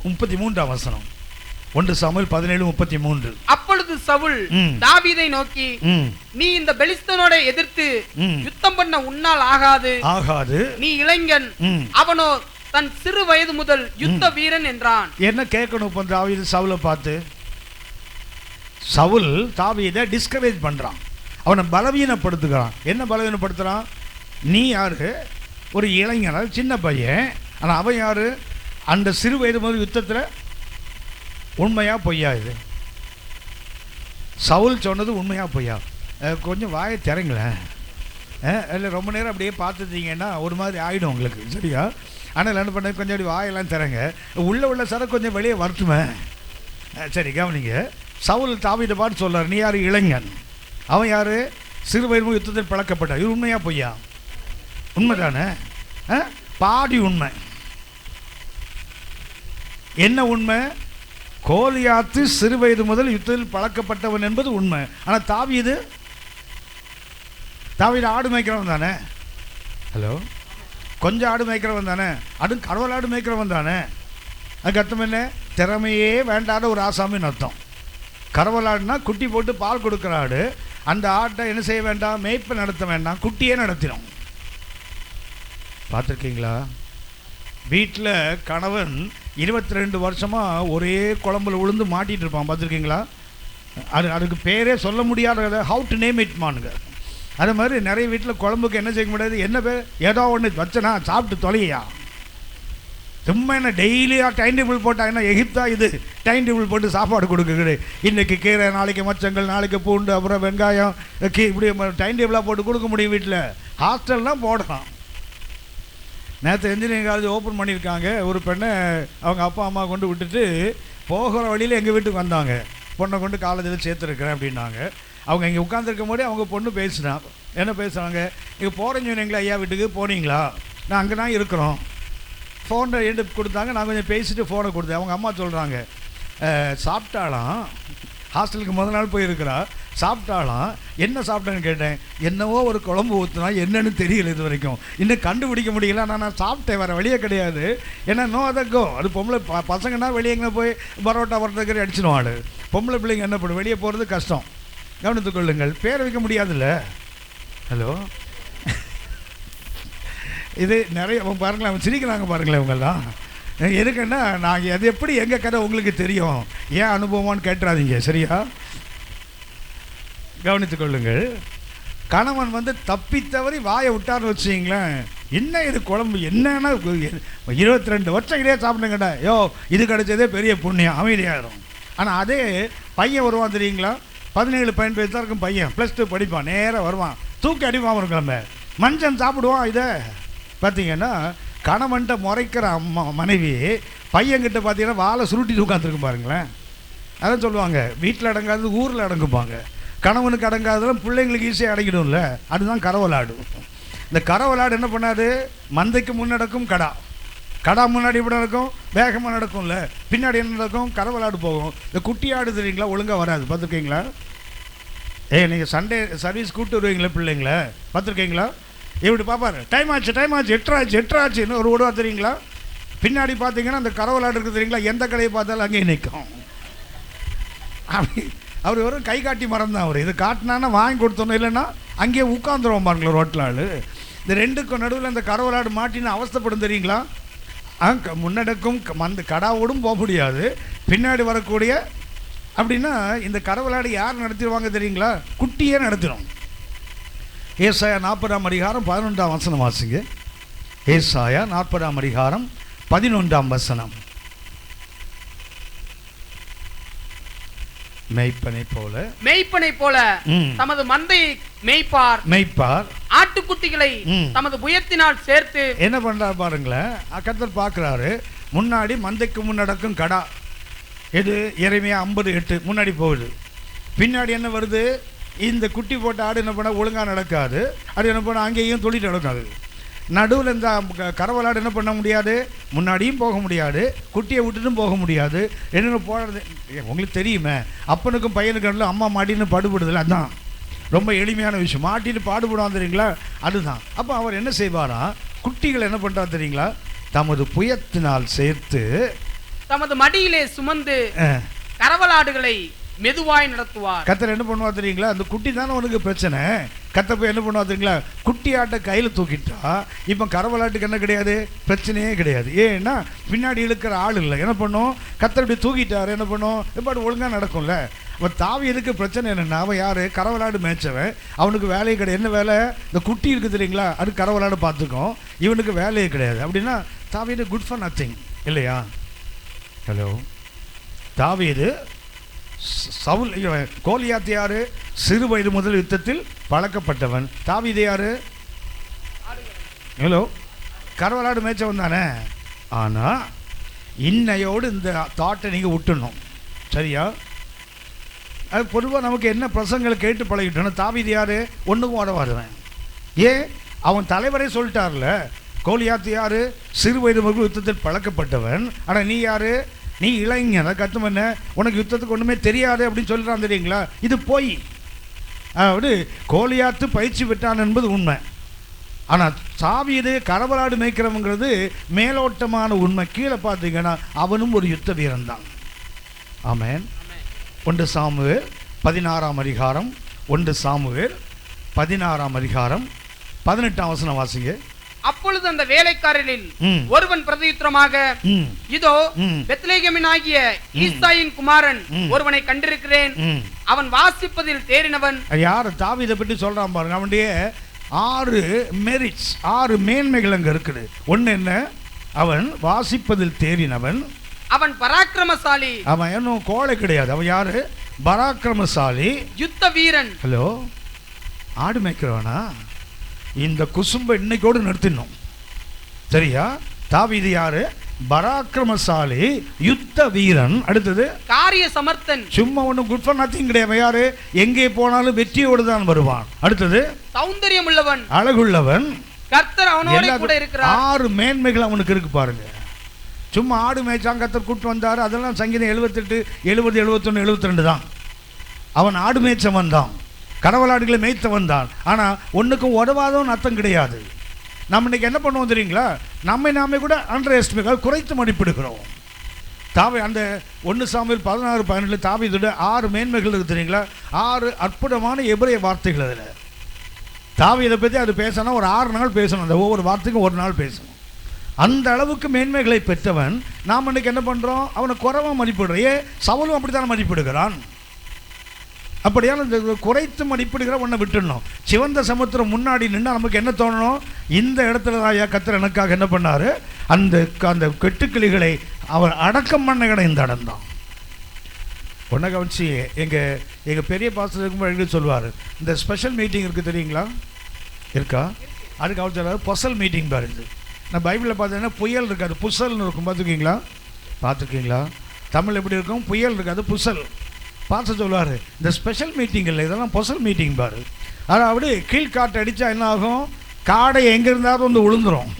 33ஆம் வசனம். 1 சாமுவேல் 17:33. அப்பொழுது சவுல் தாவீதை நோக்கி, நீ இந்த பெலிஸ்தனோட எதிர்த்து யுத்தம் பண்ண உன்னால் ஆகாது, நீ இளைஞன், அவனோ தன் சிறு வயது முதல் யுத்த வீரன் என்றான். என்ன கேட்கணும் இப்போ தாவீது சவுலை பார்த்து? சவுல் தாவீதை டிஸ்கரேஜ் பண்றான், அவனை பலவீனப்படுத்துகிறான். என்ன பலவீனப்படுத்துறான்? நீ யாரு? ஒரு இளைஞன், சின்ன பையன். ஆனால் அவன் யாரு? அந்த சிறு வயது முதல் யுத்தத்தில் உண்மையா பொய்யா? இது சவுல் சொன்னது உண்மையா பொய்யா? கொஞ்சம் வாயை திறங்களேன். இல்லை ரொம்ப நேரம் அப்படியே பார்த்துட்டீங்கன்னா ஒரு மாதிரி ஆகிடும் உங்களுக்கு, சரியா? ஆனால் என்ன பண்ண, கொஞ்சம் அப்படி வாயெல்லாம் திறங்க, உள்ள சரக்கு கொஞ்சம் வெளியே வரட்டுமே. சரி கவனிங்க. சவுல் தாவீதை பார்த்து சொல்றார், நீ யார்? இளைஞன். அவன் யாரு? சிறு வயது யுத்தத்தில் பழக்கப்பட்டான். இது உண்மையா பொய்யா? உண்மை தானே? பாதி உண்மை. என்ன உண்மை? கோலியாத்து சிறு வயது முதல் யுத்தத்தில் பழக்கப்பட்டவன் என்பது உண்மை. ஆனால் தாவீது ஆடு மேய்க்கிறவன் தானே? ஹலோ, கொஞ்சம் ஆடு மேய்க்கிறவன் தானே? அதுவும் கடவுள் ஆடு மேய்க்கிறவன் தானே? அதுக்கு அர்த்தம் என்ன? திறமையே வேண்டாத ஒரு ஆசாமின்னு அர்த்தம். கறவல் ஆடுனா குட்டி போட்டு பால் கொடுக்குற ஆடு. அந்த ஆட்டை என்ன செய்ய வேண்டாம்? மேய்ப்பை நடத்த வேண்டாம், குட்டியே நடத்தினோம். பார்த்துருக்கீங்களா? வீட்டில் கணவன் 22 வருஷமாக ஒரே குழம்புல விழுந்து மாட்டிகிட்டு இருப்பான். பார்த்துருக்கீங்களா? அதுக்கு பேரே சொல்ல முடியாத, ஹவு டு நேம் இட் மானுங்க. அது மாதிரி நிறைய வீட்டில் குழம்புக்கு என்ன செய்ய முடியாது? என்ன பேர்? ஏதோ ஒன்று வச்சனா சாப்பிட்டு தொலையா. சும்மா என்ன டெய்லியாக டைம் டேபிள் போட்டால் என்ன எகிப்தா இது? டைம் டேபிள் போட்டு சாப்பாடு கொடுக்குது. இன்றைக்கி கீரை, நாளைக்கு மச்சங்கள், நாளைக்கு பூண்டு, அப்புறம் வெங்காயம், இப்படி டைம் டேபிளாக போட்டு கொடுக்க முடியும். வீட்டில் ஹாஸ்டல்லாம் போடலாம். நேற்று இன்ஜினியரிங் காலேஜ் ஓப்பன் பண்ணியிருக்காங்க. ஒரு பெண்ணை அவங்க அப்பா அம்மா கொண்டு விட்டுட்டு போகிற வழியில் எங்கள் வீட்டுக்கு வந்தாங்க. பொண்ணை கொண்டு காலேஜில் சேர்த்துருக்குறேன் அப்படின்னாங்க. அவங்க இங்கே உட்காந்துருக்கும் போதே அவங்க பொண்ணு பேசுனான். என்ன பேசுகிறாங்க? இங்கே போகிறேன்னு சொன்னீங்களா ஐயா வீட்டுக்கு? போனீங்களா? நான் அங்கே தான் இருக்கிறோம். ஃபோனை எடுத்து கொடுத்தாங்க. நான் கொஞ்சம் பேசிட்டு ஃபோனை கொடுத்தேன். அவங்க அம்மா சொல்கிறாங்க, சாப்பிட்டாலாம், ஹாஸ்டலுக்கு முதல் நாள் போயிருக்கிறா, சாப்பிட்டாலாம். என்ன சாப்பிட்டேன்னு கேட்டேன். என்னவோ ஒரு குழம்பு ஊற்றுனா என்னன்னு தெரியல, இது வரைக்கும் இன்னும் கண்டுபிடிக்க முடியல. நான் சாப்பிட்டேன், வேறு வழியே கிடையாது. ஏன்னா நோ அதற்கோ அது பொம்பளை பசங்கன்னா வெளியே எங்கே போய் பரோட்டா வரட்டுக்கறி அடிச்சிடுவாள். பொம்பளை பிள்ளைங்க என்ன பண்ணும்? வெளியே போகிறது கஷ்டம். கவனித்துக் கொள்ளுங்கள். பேர் வைக்க முடியாதுல்ல. ஹலோ, இது நிறைய பாருங்களேன், அவன் சிரிக்கிறாங்க பாருங்களேன். இவங்கெல்லாம் எதுக்குன்னா, நாங்கள் அது எப்படி எங்கள் கதை உங்களுக்கு தெரியும், ஏன் அனுபவமானு கேட்டுறாதீங்க, சரியா? கவனித்துக் கொள்ளுங்கள். கணவன் தப்பி தவறி வாயை விட்டார்னு வச்சுங்களேன், என்ன இது குழம்பு என்னன்னா 22 வருஷம் இதே சாப்பிடுங்கடா, யோ இது கிடைச்சதே பெரிய புண்ணியம், அமைதியாகிடும். ஆனால் அதே பையன் வருவான் தெரியுங்களா, 17-18 வயசு தான் இருக்கும் பையன், +2 படிப்பான், நேராக வருவான், தூக்கி அடிப்பான் ஒரு கிழமை, மனுஷன் சாப்பிடுவான். இதை பார்த்தீங்கன்னா கணவன்கிட்ட முறைக்கிற மனைவி பையன்கிட்ட பார்த்தீங்கன்னா வாழை சுருட்டி உட்காந்துருக்கு பாருங்களேன். அதான் சொல்லுவாங்க, வீட்டில் அடங்காதது ஊரில் அடங்குப்பாங்க. கணவனுக்கு அடங்காததெல்லாம் பிள்ளைங்களுக்கு ஈஸியாக அடங்கிடும்ல, அதுதான் கரவலாடு. இந்த கரவலாடு என்ன பண்ணாது, மந்தைக்கு முன்னடக்கும் கடா முன்னாடி எப்படி நடக்கும், வேகமாக நடக்கும்ல, பின்னாடி என்ன நடக்கும், கரவலாடு போகும். இந்த குட்டி ஆடு தெரியுங்களா, ஒழுங்காக வராது, பார்த்துருக்கீங்களா? நீங்கள் சண்டே சர்வீஸ் கூப்பிட்டு வருவீங்களா பிள்ளைங்களா, பார்த்துருக்கீங்களா? எப்படி பார்ப்பாரு, டைம் ஆச்சு 8 ஆச்சுன்னு ஒரு விடுவா தெரியுங்களா? பின்னாடி பார்த்தீங்கன்னா அந்த கரவலாடு இருக்குது தெரியுங்களா, எந்த கடையை பார்த்தாலும் அங்கேயே நிற்கும். அவர் வெறும் கை காட்டி மரம் தான். அவர் இது காட்டினான்னா வாங்கி கொடுத்தோன்னு, இல்லைன்னா அங்கேயே உட்காந்துருவோம் பாருங்களா ரோட்டில் ஆள். இந்த ரெண்டுக்கும் நடுவில் அந்த கரவலாடு மாட்டின்னு அவஸ்தைப்படும் தெரியுங்களா? முன்னடக்கும் கடாவோடும் போக முடியாது, பின்னாடி வரக்கூடிய அப்படின்னா இந்த கரவலாடு யார் நடத்திடுவாங்க தெரியுங்களா? குட்டியே நடத்திடும். ஏசாயா 40ஆம் அதிகாரம் 11ஆம் வசனம் வாசிங்க. ஏசாயா 40ஆம் அதிகாரம் 11ஆம் வசனம். மேய்ப்பனை போல தமது மந்தையை மேய்ப்பார், ஆட்டுக்குட்டிகளை தமது புயத்தினால் சேர்த்து. என்ன பண்றாரு பாருங்களேன், கர்த்தர் பார்க்கிறாரு. முன்னாடி மந்தைக்கு முன்னடக்கும் கடா, எது எரேமியா 50:8 முன்னாடி போகுது. பின்னாடி என்ன வருது, இந்த குட்டி போட்ட ஆடு என்ன பண்ண ஒழுங்காக நடக்காது, அது என்ன பண்ண அங்கேயும் தொழில் நடக்காது. நடுவில் இந்த கரவலாடு என்ன பண்ண முடியாது, முன்னாடியும் போக முடியாது, குட்டியை விட்டுட்டும் போக முடியாது. என்ன போடுறது உங்களுக்கு தெரியுமே, அப்பனுக்கும் பையனுக்கும் அம்மா மாட்டின்னு பாடுபடுதில்ல, அதுதான் ரொம்ப எளிமையான விஷயம். மாட்டின்னு பாடுபடுவான் தெரியுங்களா, அதுதான். அப்போ அவர் என்ன செய்வாரா, குட்டிகளை என்ன பண்ணுறாரு தெரியுங்களா, தமது புயத்தினால் சேர்த்து தமது மடியிலே சுமந்து கரவலாடுகளை மெதுவாய் நடத்துவார். கத்தர் என்ன பண்ணுவார் தெரியுங்களா, அந்த குட்டி தானே உனக்கு பிரச்சனை. கத்த போய் என்ன பண்ணுவா தெரியுங்களா, குட்டி ஆட்டை கையில் தூக்கிட்டா இப்போ கரவலாட்டுக்கு என்ன கிடையாது, பிரச்சனையே கிடையாது. ஏன்னா பின்னாடி இழுக்கிற ஆள் இல்லை. என்ன பண்ணும், கத்தர் இப்படி தூக்கிட்டார், என்ன பண்ணும், இப்போ அது ஒழுங்காக நடக்கும்ல. அவன் தாவி எதுக்கு பிரச்சனை என்னென்னா, அவன் யார், கரவலாடு மேய்ச்சவன், அவனுக்கு வேலையே கிடையாது. என்ன வேலை, இந்த குட்டி இருக்குது தெரியுங்களா, அது கரவலாடு பார்த்துக்கும், இவனுக்கு வேலையே கிடையாது. அப்படின்னா தாவீது குட் ஃபார் நத்திங் இல்லையா? ஹலோ, தாவீது சவுல் கோலியாத் யாரு, சிறு வயது முதல் யுத்தத்தில் பழக்கப்பட்டவன். தாவீது யாரு, ஹலோ கரவலாடு மேய்ச்சவன் தானே. ஆனால் இன்னையோடு இந்த தாட்டை நீங்கள் விட்டுணும், சரியா? அது பொதுவாக நமக்கு என்ன பிரசங்களை கேட்டு பழகிட்டோன்னா, தாவீது யாரு, ஒன்றுக்கும் உதவாதுவன். ஏன், அவன் தலைவரே சொல்லிட்டார்ல, கோலியாத் யாரு, சிறு வயது முதல் யுத்தத்தில் பழக்கப்பட்டவன். ஆனால் நீ யாரு, நீ இளைஞன், அதை கற்று பண்ண, உனக்கு யுத்தத்துக்கு ஒன்றுமே தெரியாது அப்படின்னு சொல்கிறான் தெரியுங்களா. இது போய் அப்படி கோலியாத்து பயிற்சி பெற்றான் என்பது உண்மை. ஆனால் தாவீது கரவலாடு மேய்க்கிறவங்கிறது மேலோட்டமான உண்மை. கீழே பார்த்தீங்கன்னா அவனும் ஒரு யுத்த வீரன் தான். ஆமென். 1 சாமுவேல் 16ஆம் அதிகாரம் 1 சாமுவேல் 16ஆம் அதிகாரம் 18ஆம் வசனம் வாசிங்க. அப்பொழுது அந்த வேலைக்காரரில் ஒருவன் பிரதியுத்தரமாக, இதோ பெத்லெகேமினாகிய ஈசாயின் குமாரன் ஒருவனை கண்டிருக்கிறேன், அவன் வாசிப்பதில் தேறினவன். யார், தாவீதை பற்றி சொல்றான் பாருங்க. அவனுடைய 6 மெரிட்ஸ், 6 மேன்மைகள் அங்க இருக்குது. ஒன்னு என்ன, அவன் வாசிப்பதில் தேறினவன், அவன் பராக்கிரமசாலி. அவன் இன்னும் கோழை கிடையாது, அவன் யாரு, பராக்கிரமசாலி, யுத்த வீரன். ஹலோ, ஆடு மேய்க்கிறவனா? இந்த குசும்பை இன்னைக்கோடு நிறுத்தினோம், சரியா? தாவீது யாரு, பராக்கிரமசாலி, யுத்த வீரன். அடுத்தது காரிய சமர்த்தன், சும்மா ஒன்றும் குட் ஃபார் நத்திங் கிடையாது. யாரு, எங்கே போனாலும் வெற்றியோடு தான் வருவான். அடுத்தது சௌந்தரியம் உள்ளவன், அழகுள்ளவன், கர்த்தர் அவனோடு கூட இருக்கிறார். 6 மேன்மைகள் அவனுக்கு இருக்கு பாருங்க. சும்மா ஆடு மேய்ச்சான், கர்த்தர் கூட்டு வந்தாரு, அதெல்லாம் சங்கீதம் 78, 70, 71, 72 தான். அவன் ஆடு மேய்ச்சவன் தான், கரவலாடுகளை மேய்த்தவன் தான். ஆனால் ஒன்றுக்கும் உதவாதவன் அர்த்தம் கிடையாது. நம்ம இன்னைக்கு என்ன பண்ணுவோம் தெரியுங்களா, நம்மை நாமே கூட அண்டர் எஸ்டிமேட், குறைத்து மதிப்பிடுகிறோம். அந்த 1 சாமுவேல் 16:12 தாவீதுடைய 6 மேன்மைகள் இருக்கு தெரியுங்களா. 6 அற்புதமான எபிரேய வார்த்தைகள். அதில் தாவீதை பற்றி அது பேசணும், ஒரு 6 நாள் பேசணும், அந்த ஒவ்வொரு வார்த்தைக்கும் 1 நாள் பேசணும். அந்த அளவுக்கு மேன்மைகளை பெற்றவன். நாம் இன்னைக்கு என்ன பண்ணுறோம், அவனை குறைவாக மதிப்பிடுறோம். சவுலும் அப்படித்தான் மதிப்பிடுகிறான். அப்படியான இந்த குறைத்து மதிப்பிடுகிற ஒன்றை விட்டுடணும். சிவந்த சமுத்திரம் முன்னாடி நின்று நமக்கு என்ன தோணணும்? இந்த இடத்துல தான் கர்த்தர் எனக்காக என்ன பண்ணார்? அந்த அந்த கெட்டுக்கிளிகளை அவர் அடக்கம் பண்ண இடம் இந்த இடம் தான். ஒன்றை கவனிச்சு எங்கள் பெரிய பாஸ்டருக்கு எழுதி சொல்லுவார், இந்த ஸ்பெஷல் மீட்டிங் இருக்குது தெரியுங்களா? இருக்கா? அதுக்கு அவர் சொல்லுவார் பொசல் மீட்டிங் பாருங்க. நான் பைபிளில் பார்த்தீங்கன்னா புயல் இருக்காது, புசல்னு இருக்கும். பார்த்துருக்கீங்களா? தமிழ் எப்படி இருக்கும்? புயல் இருக்காது, புசல். பாஸ்டர் சொல்லுவார், இந்த ஸ்பெஷல் மீட்டிங் இல்லை, இதெல்லாம் பொசல் மீட்டிங் பாரு. அதாவது கீழ்காற்று அடித்தா என்ன ஆகும்? காடை எங்கே இருந்தாலும் வந்து விழுந்துடும்.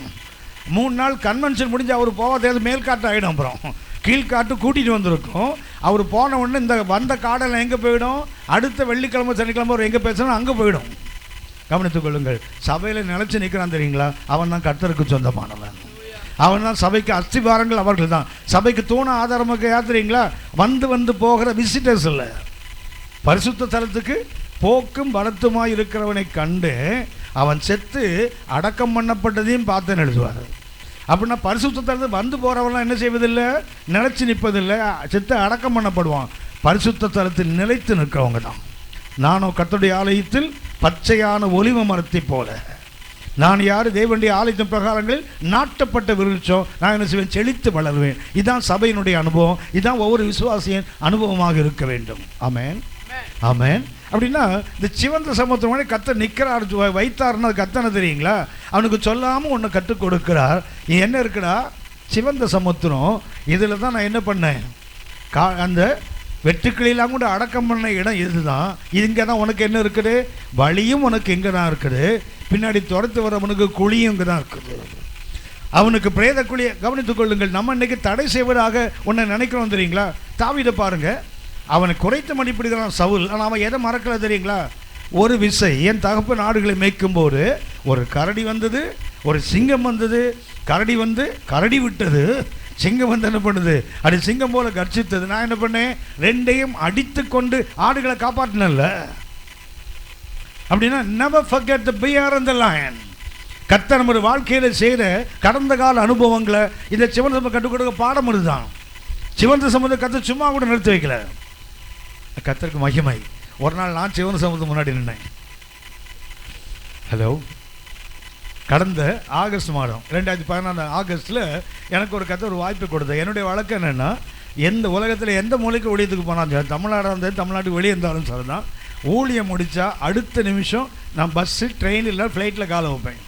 3 நாள் கன்வென்ஷன் முடிஞ்சு அவர் போகாத மேல்காற்று ஆகிடும். அப்புறம் கீழ்காற்று கூட்டிகிட்டு வந்திருக்கும். அவர் போன உடனே இந்த வந்த காடெல்லாம் எங்கே போயிடும்? அடுத்த வெள்ளிக்கிழமை சனிக்கிழமை அவர் எங்கே பேசணும் அங்கே போயிடும். கவனித்துக் கொள்ளுங்கள். சபையில் நிலைச்சு நிற்கிறான் தெரியுங்களா? அவன் தான் கர்த்தருக்கு சொந்தமானவன். அவன் தான் சபைக்கு அஸ்திபாரங்கள் அவர்கள் தான். சபைக்கு தூண ஆதாரமாக யார் தெரியுங்களா? வந்து போகிற விசிட்டர்ஸ் இல்லை. பரிசுத்த தலத்துக்கு போக்கும் பலத்துமாய் இருக்கிறவனை கண்டு அவன் செத்து அடக்கம் பண்ணப்பட்டதையும் பார்த்து எழுதுவார். அப்படின்னா பரிசுத்த தலத்துக்கு வந்து போகிறவன்லாம் என்ன செய்வதில்லை? நிலைச்சு நிற்பதில்லை, செத்து அடக்கம் பண்ணப்படுவான். பரிசுத்த தலத்தில் நிலைத்து நிற்கிறவங்க தான். நானும் கர்த்தருடைய ஆலயத்தில் பச்சையான ஒலிவ மரத்தை போல, நான் யார்? தேவனுடைய ஆலயத்தின் பிரகாரங்களில் நாட்டப்பட்ட விருட்சம், நான் என்ன செய்வேன்? செழித்து வளருவேன். இதுதான் சபையினுடைய அனுபவம். இதுதான் ஒவ்வொரு விசுவாசியின் அனுபவமாக இருக்க வேண்டும். ஆமென், ஆமென். அப்படின்னா இந்த சிவந்த சமுத்திரம் கர்த்தர் நிற்கிறார், வைத்தார்னா கர்த்தனை தெரியுங்களா? அவனுக்கு சொல்லாமல் ஒன்று கற்றுக் கொடுக்கிறார். என்ன இருக்குடா? சிவந்த சமுத்திரம், இதில் தான் நான் என்ன பண்ணேன்? அந்த வெட்டுக்கிளியெல்லாம் கூட அடக்கம் பண்ண இடம் இதுதான். இங்கே தான் உனக்கு என்ன இருக்குது? வழியும் உனக்கு இங்கே தான் இருக்குது. பின்னாடி துரத்து வரவனுக்கு குழியும் இங்கே தான் இருக்குது. அவனுக்கு பிரேத குழியை கவனித்துக் கொள்ளுங்கள். நம்ம இன்னைக்கு தடை செய்வதாக ஒன்றை நினைக்கிறோம் தெரியுங்களா? தாவீதை பாருங்க, அவனை குறைத்து மதிப்பிடுகிறான் சவுல். ஆனால் அவன் எதை மறக்கல தெரியுங்களா? ஒரு விசை என் தகப்பன் நாடுகளை மேய்க்கும் போது ஒரு கரடி வந்தது, ஒரு சிங்கம் வந்தது. கரடி வந்து கரடி விட்டது, சிங்கம் வந்து என்ன பண்ணுது? அது சிங்கம் போல கர்ஜித்தது. நான் என்ன பண்ணேன்? ரெண்டையும் அடித்து கொண்டு ஆடுகளை காப்பாற்றினல்ல. அப்படின்னா never forget the bear and the lion. கர்த்தர் நம்ம வாழ்க்கையில் செய்கிற கடந்த கால அனுபவங்களை இந்த சிவந்த சமுத்திரம் கற்றுக் கொடுக்க பாடம் இதுதான். சிவந்த சமுத்திரம் கர்த்தர் சும்மா கூட நிறுத்தி வைக்கல. கர்த்தருக்கு மகிமை. ஒரு நாள் நான் சிவந்த சமுத்திரம் முன்னாடி நின்னேன். ஹலோ, கடந்த ஆகஸ்ட் மாதம் 2014 ஆகஸ்ட்டில் எனக்கு ஒரு கர்த்தர் ஒரு வாய்ப்பு கொடுத்தேன். என்னுடைய வழக்கம் என்னென்னா, எந்த உலகத்தில் எந்த மூலைக்கு ஊழியத்துக்கு போனாலும், தமிழ்நாடாக இருந்தாலும் தமிழ்நாட்டுக்கு வெளியே இருந்தாலும் சரி தான், ஊழியம் முடித்தா அடுத்த நிமிஷம் நான் பஸ்ஸு, ட்ரெயின் இல்லை ஃப்ளைட்டில் காலை வைப்பேன்.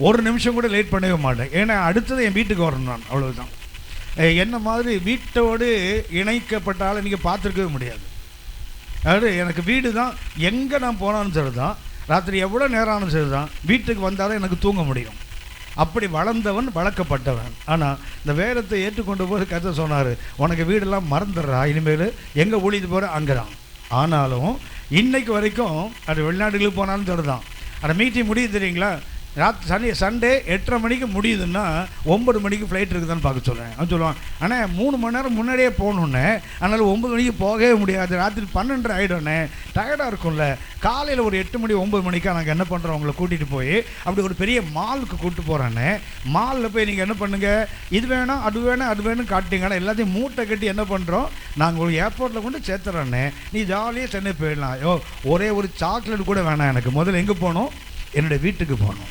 ஒரு நிமிஷம் கூட லேட் பண்ணவே மாட்டேன். ஏன்னா அடுத்தது என் வீட்டுக்கு வரணும். நான் அவ்வளோதான். என்ன மாதிரி வீட்டோடு இணைக்கப்பட்டாலும் நீங்கள் பார்த்துருக்கவே முடியாது. அதாவது எனக்கு வீடு தான். எங்கே நான் போனாலும் சரி தான், ராத்திரி எவ்வளோ நேரம் ஆனாலும் சரி தான், வீட்டுக்கு வந்தால் தான் எனக்கு தூங்க முடியும். அப்படி வளர்ந்தவன், வளர்க்கப்பட்டவன். ஆனால் இந்த வேதத்தை ஏற்றுக்கொண்டு போது கர்த்தர் சொன்னார், உனக்கு வீடெல்லாம் மறந்துடுறா, இனிமேல் எங்கே ஊழியத்து போகிற அங்கே தான். ஆனாலும் இன்னைக்கு வரைக்கும் அது வெளிநாடுகளுக்கு போனாலும் சரி தான். அந்த மீட்டிங் முடியுது தெரியுங்களா? சண்டே 8:30 மணிக்கு முடியுதுன்னா 9 மணிக்கு ஃப்ளைட் இருக்குதான்னு பார்க்க சொல்கிறேன். அவன் சொல்லுவான், ஆனால் 3 மணி நேரம் முன்னாடியே போகணுன்னே, அதனால் 9 மணிக்கு போகவே முடியாது, ராத்திரி 12:30 ஆகிடோன்னே, டயர்டாக இருக்கும்ல. காலையில் ஒரு 8 மணி 9 மணிக்காக நாங்கள் என்ன பண்ணுறோம், உங்களை கூட்டிகிட்டு போய் அப்படி ஒரு பெரிய மாலுக்கு கூப்பிட்டு போகிறானே. மாலில் போய் நீங்கள் என்ன பண்ணுங்கள், இது வேணும் அது வேணும் அது வேணும் காட்டிங்கன்னா எல்லாத்தையும் மூட்டை கட்டி என்ன பண்ணுறோம், நாங்கள் ஒரு ஏர்போர்ட்டில் கொண்டு சேர்த்துறோன்னே, நீ ஜாலியாக சென்னை போயிடலாம். ஐயோ, ஒரே ஒரு சாக்லேட் கூட வேணாம் எனக்கு, முதல்ல எங்கே போகணும்? என்னுடைய வீட்டுக்கு போகணும்.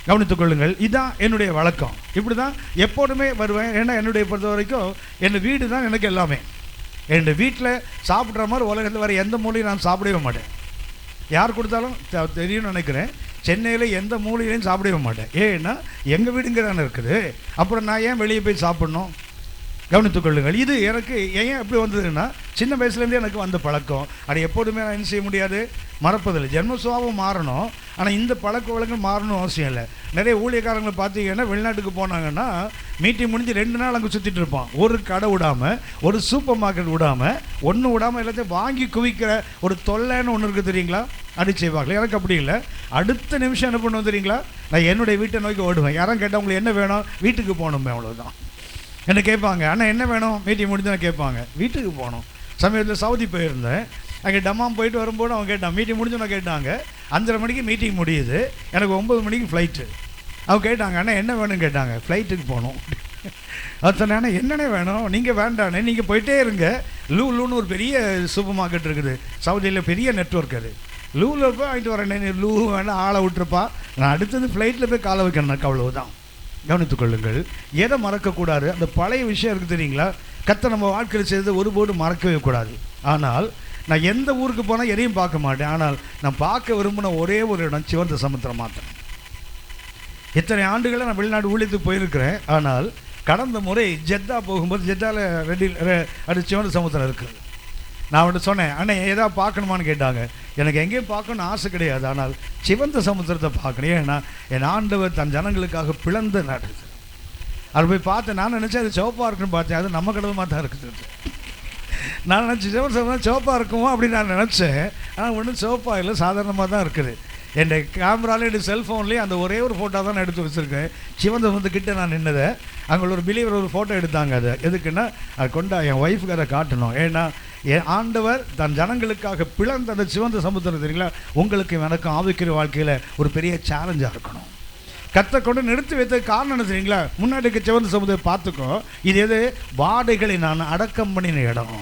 கவனித்துக் கொள்ளுங்கள். இதுதான் என்னுடைய வழக்கம். இப்படி தான் எப்போதுமே வருவேன். ஏன்னா என்னுடைய பொறுத்த வரைக்கும் என் வீடு தான் எனக்கு எல்லாமே. என் வீட்டில் சாப்பிட்ற மாதிரி உலகத்தில் வர எந்த மூலையும் நான் சாப்பிடவே மாட்டேன். யார் கொடுத்தாலும் தெரியும்னு நினைக்கிறேன். சென்னையில் எந்த மூலையிலையும் சாப்பிடவே மாட்டேன். ஏன்னா எங்கள் வீடுங்க தானே இருக்குது. அப்புறம் நான் ஏன் வெளியே போய் சாப்பிட்ணும்? கவனித்துக் கொள்ளுங்கள். இது எனக்கு ஏன் எப்படி வந்ததுன்னா, சின்ன வயசுலேருந்தே எனக்கு வந்த பழக்கம். அது எப்போதுமே நான் என்ன செய்ய முடியாது, மறப்பதில்லை. ஜென்ம சுபாவம் மாறணும், ஆனால் இந்த பழக்க வழக்கம் மாறணும் அவசியம் இல்லை. நிறைய ஊழியக்காரங்களை பார்த்தீங்கன்னா வெளிநாட்டுக்கு போனாங்கன்னா மீட்டிங் முடிஞ்சு 2 நாள் அங்கே சுற்றிட்டு இருப்பான். ஒரு கடை விடாமல், ஒரு சூப்பர் மார்க்கெட் விடாமல், ஒன்று விடாமல் எல்லாத்தையும் வாங்கி குவிக்கிற ஒரு தொல்லைன்னு ஒன்று இருக்குது தெரியுங்களா? அது செய்வாங்களே. எனக்கு அப்படி இல்லை. அடுத்த நிமிஷம் என்ன பண்ணுவோம் தெரியுங்களா? நான் என்னுடைய வீட்டை நோக்கி ஓடுவேன். யாரும் கேட்டால் உங்களுக்கு என்ன வேணும்? வீட்டுக்கு போகணுமே, அவ்வளோதான். என்ன கேட்பாங்க, அண்ணா என்ன வேணும்? மீட்டிங் முடிஞ்சு நான் கேட்பாங்க. வீட்டுக்கு போகணும். சமயத்தில் சவுதி போயிருந்தேன். அங்கே டம்மாம் போயிட்டு வரும்போது அவன் கேட்டான், மீட்டிங் முடிஞ்சு நான் கேட்டாங்க. 5:30 மணிக்கு மீட்டிங் முடியுது, எனக்கு 9 மணிக்கு ஃப்ளைட்டு. அவங்க கேட்டாங்க, அண்ணா என்ன வேணும்னு கேட்டாங்க. ஃப்ளைட்டுக்கு போகணும். அது சொன்னேன்னா என்னண்ணே வேணும், நீங்கள் வேண்டாண்ணே, நீங்கள் போயிட்டே இருங்க. லூன்னு ஒரு பெரிய சூப்பர் மார்க்கெட் இருக்குது சவுதியில், பெரிய நெட்வொர்க். அது லூவில் போய் வாங்கிட்டு வரேன். நீ லூ வேண்டாம், ஆளை விட்டுருப்பா, நான் அடுத்தது ஃப்ளைட்டில் போய் காலை வைக்கணும், எனக்கு அவ்வளவுதான். கவனித்துக் கொள்ளுங்கள், எதை மறக்கக்கூடாது? அந்த பழைய விஷயம் இருக்குது தெரியுங்களா? கர்த்தர் நம்ம வாழ்க்கையில் செய்தது ஒருபோது மறக்கவே கூடாது. ஆனால் நான் எந்த ஊருக்கு போனால் எதையும் பார்க்க மாட்டேன். ஆனால் நான் பார்க்க விரும்பின ஒரே ஒரு இடம் சிவந்த சமுத்திரம் மாத்திரம். இத்தனை ஆண்டுகளை நான் வெளிநாடு ஊழியத்துக்கு போயிருக்கிறேன். ஆனால் கடந்த முறை ஜெத்தா போகும்போது, ஜெத்தாவில் அது சிவந்த சமுத்திரம் இருக்குது. நான் அவன்கிட்ட சொன்னேன், அண்ணே ஏதாவது பார்க்கணுமான்னு கேட்டாங்க. எனக்கு எங்கேயும் பார்க்கணுன்னு ஆசை கிடையாது, ஆனால் சிவந்த சமுத்திரத்தை பார்க்கணும். ஏன்னா என் ஆண்டவர் தன் ஜனங்களுக்காக பிளந்த நாடு. அது போய் பார்த்தேன். நான் நினச்சேன் அது சிவப்பாக இருக்குன்னு பார்த்தேன். அது நம்ம கடவுமாக தான் இருக்குது. நான் நினச்சேன் சிவந்த சமுத்திரம் சிவப்பாக இருக்குமோ அப்படின்னு நான் நினச்சேன். ஆனால் ஒன்றும் சிவப்பாக இல்லை, சாதாரணமாக தான் இருக்குது. என் கேமராவில் என் செல்ஃபோன்லேயே அந்த ஒரே ஒரு ஃபோட்டோ தான் நான் எடுத்து வச்சுருக்கேன். சிவந்த சமுத்திரக்கிட்ட நான் நின்னதை அங்கே ஒரு பிலீவர் ஒரு ஃபோட்டோ எடுத்தாங்க. அது எதுக்குன்னா, அது கொண்டா என் ஒய்ஃபுக்கு அதை காட்டணும். ஏன்னா என் ஆண்டவர் தன் ஜனங்களுக்காக பிளந்த அந்த சிவந்த சமுத்திரம் தெரியுங்களா, உங்களுக்கு எனக்கும் ஆவிக்கிற வாழ்க்கையில் ஒரு பெரிய சேலஞ்சாக இருக்கணும். கர்த்தர் கொண்டு நிறுத்தி வைத்தது காரணம் என்ன தெரியுங்களா? முன்னாடிக்கு சிவந்த சமுதிரம் பார்த்துக்கோ, இது எது? வாடைகளை நான் அடக்கம் பண்ணின இடம்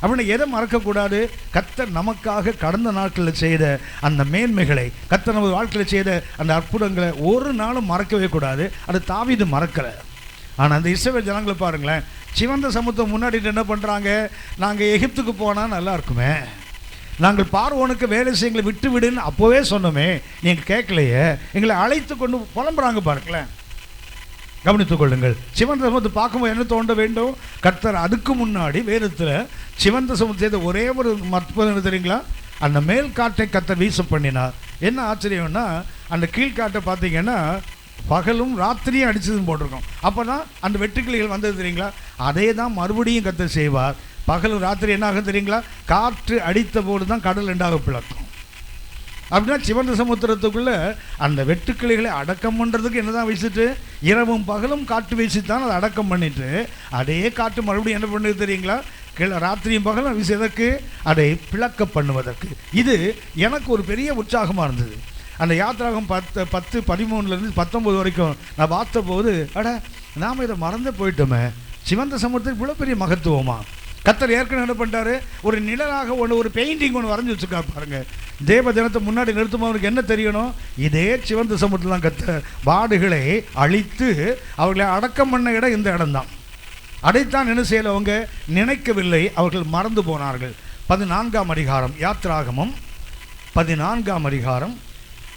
அப்படின்னு. எதை மறக்கக்கூடாது? கர்த்தர் நமக்காக கடந்த நாட்களில் செய்த அந்த மேன்மைகளை, கர்த்தர் நமது வாழ்க்கையில் செய்த அந்த அற்புதங்களை ஒரு நாளும் மறக்கவே கூடாது. அது தாவீது மறக்கலை. ஆனால் அந்த இஸ்ரவேல் ஜனங்களை பாருங்களேன், சிவந்த சமுத்திரம் முன்னாடி என்ன பண்ணுறாங்க? நாங்கள் எகிப்துக்கு போனால் நல்லா இருக்குமே, நாங்கள் பார்வோனுக்கு வேலை செய்ய விட்டு விடுன்னு அப்போவே சொன்னோமே, நீங்கள் கேட்கலையே, எங்களை அழைத்து கொண்டு புலம்புறாங்க பாருங்களேன். கவனித்துக் கொள்ளுங்கள். சிவந்த சமுத்திரத்தை பார்க்கும்போது என்ன தோண்ட வேண்டும்? கர்த்தர் அதுக்கு முன்னாடி வேதத்தில் சிவந்த சமுத்திரத்தை ஒரே ஒரு மற்பது தெரியுங்களா, அந்த மேல் காற்றை கர்த்தர் வீச பண்ணினார். என்ன ஆச்சரியம்னா, அந்த கீழ்காட்டை பார்த்தீங்கன்னா பகலும் ராத்திரியும் அடிச்சதுன்னு போட்டிருக்கோம். அப்போ தான் அந்த வெட்டுக்கிளிகள் வந்தது தெரியுங்களா? அதே தான் மறுபடியும் கர்த்தர் செய்வார். பகலும் ராத்திரி என்ன ஆகும் தெரியுங்களா? காற்று அடித்த போது தான் கடல் ரெண்டாக பிளக்கும். அப்படின்னா சிவந்த சமுத்திரத்துக்குள்ளே அந்த வெட்டுக்கிளிகளை அடக்கம் பண்ணுறதுக்கு என்ன தான் வீசிட்டு, இரவும் பகலும் காற்று வீசித்தான் அதை அடக்கம் பண்ணிட்டு, அதே காற்று மறுபடியும் என்ன பண்ணுது தெரியுங்களா? ராத்திரியும் பகலும் வீசியதற்கு, அதை பிளக்க பண்ணுவதற்கு. இது எனக்கு ஒரு பெரிய உற்சாகமாக இருந்தது. அந்த யாத்திராகம் 10:13 19 வரைக்கும் நான் பார்த்தபோது, அட நாம் இதை மறந்து போயிட்டோமே, சிவந்த சமுத்திரத்துக்கு இவ்வளோ பெரிய மகத்துவமா? கர்த்தர் ஏற்கனவே என்ன பண்ணிட்டாரு? ஒரு நிழலாக ஒரு பெயிண்டிங் ஒன்று வரைஞ்சி வச்சுக்கா பாருங்க. தேவ தினத்தை முன்னாடி நிறுத்தும் அவருக்கு என்ன தெரியணும்? இதே சிவந்த சமுத்திரம் தான் கர்த்தர் வாடுகளை அழித்து அவர்களை அடக்கம் பண்ண இடம் இந்த இடம்தான். அதைத்தான் என்ன செய்யல அவங்க நினைக்கவில்லை, அவர்கள் மறந்து போனார்கள். 14ஆம் அதிகாரம் யாத்திராகமம் 14ஆம் அதிகாரம்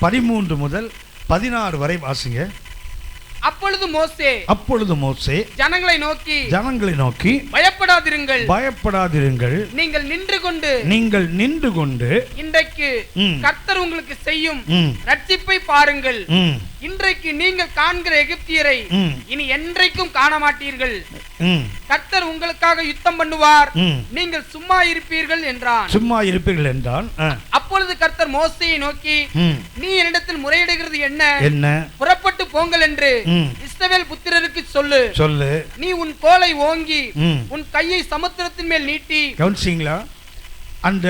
13 முதல் 16 வரை வாசிங்க. அப்பொழுது மோசே ஜனங்களை நோக்கி பயப்படாதிருங்கள், நீங்கள் நின்று கொண்டு இன்றைக்கு கர்த்தர் உங்களுக்கு செய்யும் ரட்சிப்பை பாருங்கள். இன்றைக்கு நீங்கள் காண்கிற எகிப்தியரை இனி என்றைக்கும் காண மாட்டீர்கள். கர்த்தர் உங்களுக்காக யுத்தம் பண்ணுவார், நீங்கள் சும்மா இருப்பீர்கள் என்றான். அப்பொழுது கர்த்தர் மோசேயை நோக்கி, நீ என்னிடத்தில் முறையிடுகிறது என்ன? புறப்பட்டு போங்கள் என்று இஸ்ரவேல் புத்திரருக்கு சொல்லு. நீ உன் கோலை ஓங்கி உன் கையை சமுத்திரத்தின் மேல் நீட்டி. கவனிச்சீங்களா? அந்த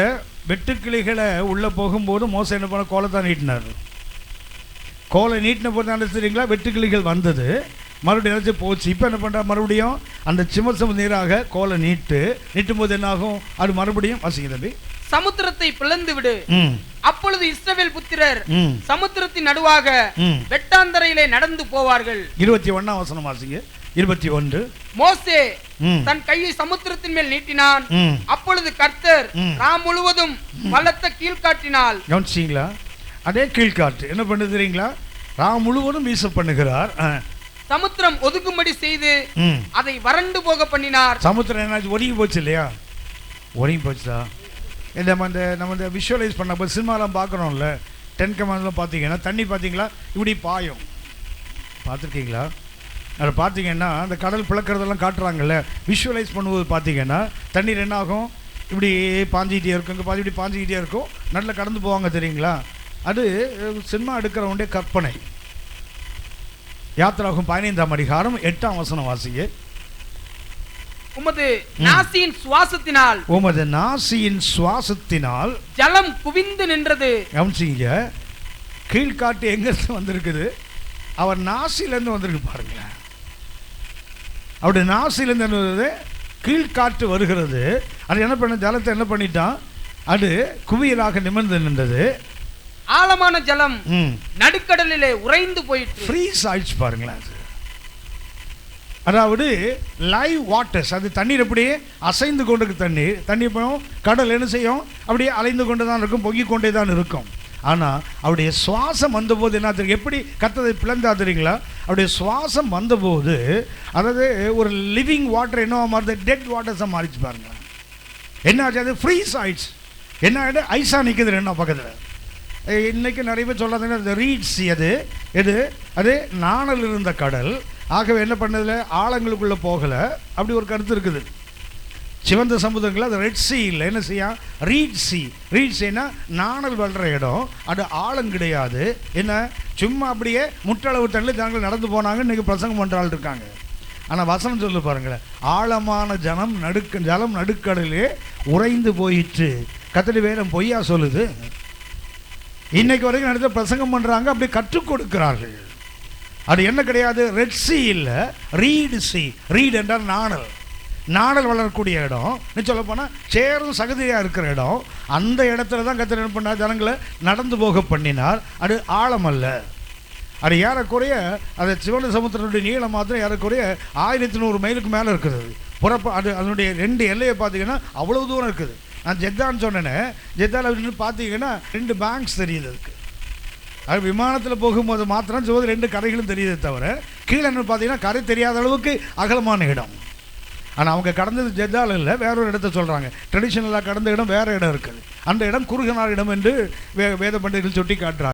வெட்டுக்கிளிகளை உள்ள போகும்போது மோசே என்ன பண்ண? கோலை தான் நீட்டினார். கோலை நீட்டின போது நினைச்சிங்களா? வெட்டுக்கிளிகள் வந்தது, மறுபடியும் நினைச்சு போச்சு. இப்போ என்ன பண்ணுறா? மறுபடியும் அந்த சிமசம் நீராக கோலை நீட்டும் போது என்ன ஆகும்? அது மறுபடியும் வாசிங்க தம்பி. சமுத்திரத்தை பிளந்து விடு. அப்பொழுது இஸ்ரவேல் புத்திரர் சமுத்திரத்தின் நடுவாக வெட்டாந்தரையிலே நடந்து போவார்கள். 21ஆம் வசனம் வாசிங்க. 21. மோசே தன் கையை சமுத்திரத்தின் மேல் நீட்டினான். அப்பொழுது கர்த்தர் ராம் முழுவதும் பலத்த கீழ்காட்டினால். கவனிச்சீங்களா? அதே கீழ்காற்று என்ன பண்ணுது தெரியுங்களா? ராம் முழுவதும் வீச பண்ணுகிறார். சமுத்திரம் ஒதுக்கும்படி செய்து அதை வறண்டு போக பண்ணினார். சமுத்திரம் என்ன ஒதுங்கி போச்சு இல்லையா? ஒதுங்கி போச்சுதா? நம்ம இந்த விஷுவலைஸ் பண்ண சினிமாலாம் பார்க்குறோம்ல, 10 கமாண்ட்ஸ்லாம் பார்த்தீங்கன்னா தண்ணி பார்த்தீங்களா இப்படி பாயும், பார்த்துருக்கீங்களா? அதை பார்த்தீங்கன்னா அந்த கடல் பிளக்கிறதெல்லாம் காட்டுறாங்கல்ல, விஷுவலைஸ் பண்ணும்போது பார்த்தீங்கன்னா தண்ணீர் என்ன ஆகும்? இப்படி பாஞ்சிக்கிட்டே இருக்கும், இங்கே பாதி இப்படி பாஞ்சிக்கிட்டே இருக்கும், நல்ல கடந்து போவாங்க தெரியுங்களா? அது சினிமா எடுக்கிறவனுடைய கற்பனை. யாத்திராகும் 15ஆம் அதிகாரம் 8ஆம் வசனம் வாசிங்க. உமது நாசியின் சுவாசத்தினால் ஜலம் குவிந்து நின்றது. கவனிச்சீங்க? கீழ்காட்டு எங்கிருந்து வந்திருக்குது? அவர் நாசிலேருந்து வந்திருக்கு பாருங்களேன். அவருடைய நாசிலிருந்து என்ன வருது? கீழ்காற்று வருகிறது. அது என்ன பண்ண, ஜலத்தை என்ன பண்ணிட்டான்? அது குவியலாக நிமிர்ந்து நின்றது. ஆழமான ஜலம் நடுக்கடலிலே உறைந்து போயிட்டு ஃப்ரீஸ் ஆயிடுச்சு பாருங்களேன். அது அதாவது லைவ் வாட்டர்ஸ், அது தண்ணீர் அப்படியே அசைந்து கொண்டு தண்ணி போயும் கடல் என்ன செய்யும்? அப்படியே அலைந்து கொண்டு தான் இருக்கும், பொங்கி கொண்டே தான் இருக்கும். ஆனால் அவருடைய சுவாசம் வந்தபோது என்ன தெரியும்? எப்படி கத்ததை பிளந்தா தெரியுங்களா? அவருடைய சுவாசம் வந்தபோது அதாவது ஒரு லிவிங் வாட்டர் என்னவா மாறுது? டெட் வாட்டர்ஸாக மாறிச்சு பாருங்களேன். என்ன ஆச்சு? அது ஃப்ரீஸ் ஆயிடுச்சு. என்ன ஆகிடு? ஐஸாக நிற்குது என்ன பக்கத்தில். இன்றைக்கி நிறைய பேர் சொல்லாதீங்கன்னா இந்த ரீட் சி, அது நாணல் இருந்த கடல். ஆகவே என்ன பண்ணதில்லை, ஆழங்களுக்குள்ளே போகலை. அப்படி ஒரு கருத்து இருக்குது. சிவந்த சமுதிரங்கள் அது ரெட் சி இல்லை, என்ன செய்யா? Read C. ரீட் சின்னா நாணல் வளர்கிற இடம், அது ஆழம் கிடையாது. என்ன சும்மா அப்படியே முட்டளவு தண்ணில் ஜனங்கள் நடந்து போனாங்க. இன்றைக்கி பிரசங்கம் பண்ணுற ஆள் இருக்காங்க. ஆனால் வசனம் சொல்லு பாருங்களேன், ஆழமான ஜலம் நடுக்கடலே உறைந்து போயிற்று. கத்தடி வேதம் பொய்யா சொல்லுது? இன்னைக்கு வரைக்கும் நடத்த பிரசங்கம் பண்ணுறாங்க, அப்படி கற்றுக் கொடுக்கிறார்கள். அது என்ன கிடையாது? ரெட் சி இல்லை, ரீடு சி. ரீட் என்றால் நாணல் வளரக்கூடிய இடம். நீ சொல்ல போனால் சேரும் சகதியாக இருக்கிற இடம். அந்த இடத்துல தான் கர்த்தர் என்ன பண்ணார்? ஜனங்களை நடந்து போக பண்ணினார். அது ஆழம் அல்ல. அது ஏறக்குறைய அது சிவந்த சமுத்திரனுடைய நீளம் மாத்திரம் ஏறக்குறைய 1100 மைலுக்கு மேலே இருக்குது. அது அதனுடைய 2 எல்லையை பார்த்தீங்கன்னா அவ்வளோ தூரம் இருக்குது. நான் ஜெத்தான்னு சொன்னேனே, ஜெத்தால் அப்படின்னு பார்த்தீங்கன்னா 2 பேங்க்ஸ் தெரியுது. அதுக்கு அது விமானத்தில் போகும்போது மாத்திரம் 2 கரைகளும் தெரியுதே தவிர கீழே என்ன பார்த்தீங்கன்னா கரை தெரியாத அளவுக்கு அகலமான இடம். ஆனால் அவங்க கடந்தது ஜெத்தால் இல்லை, வேற ஒரு இடத்த சொல்கிறாங்க. ட்ரெடிஷ்னலாக கடந்த இடம் வேறு இடம் இருக்குது. அந்த இடம் குறுகனார் இடம் என்று வேத பண்டிகைகள் சுட்டி காட்டுறாங்க.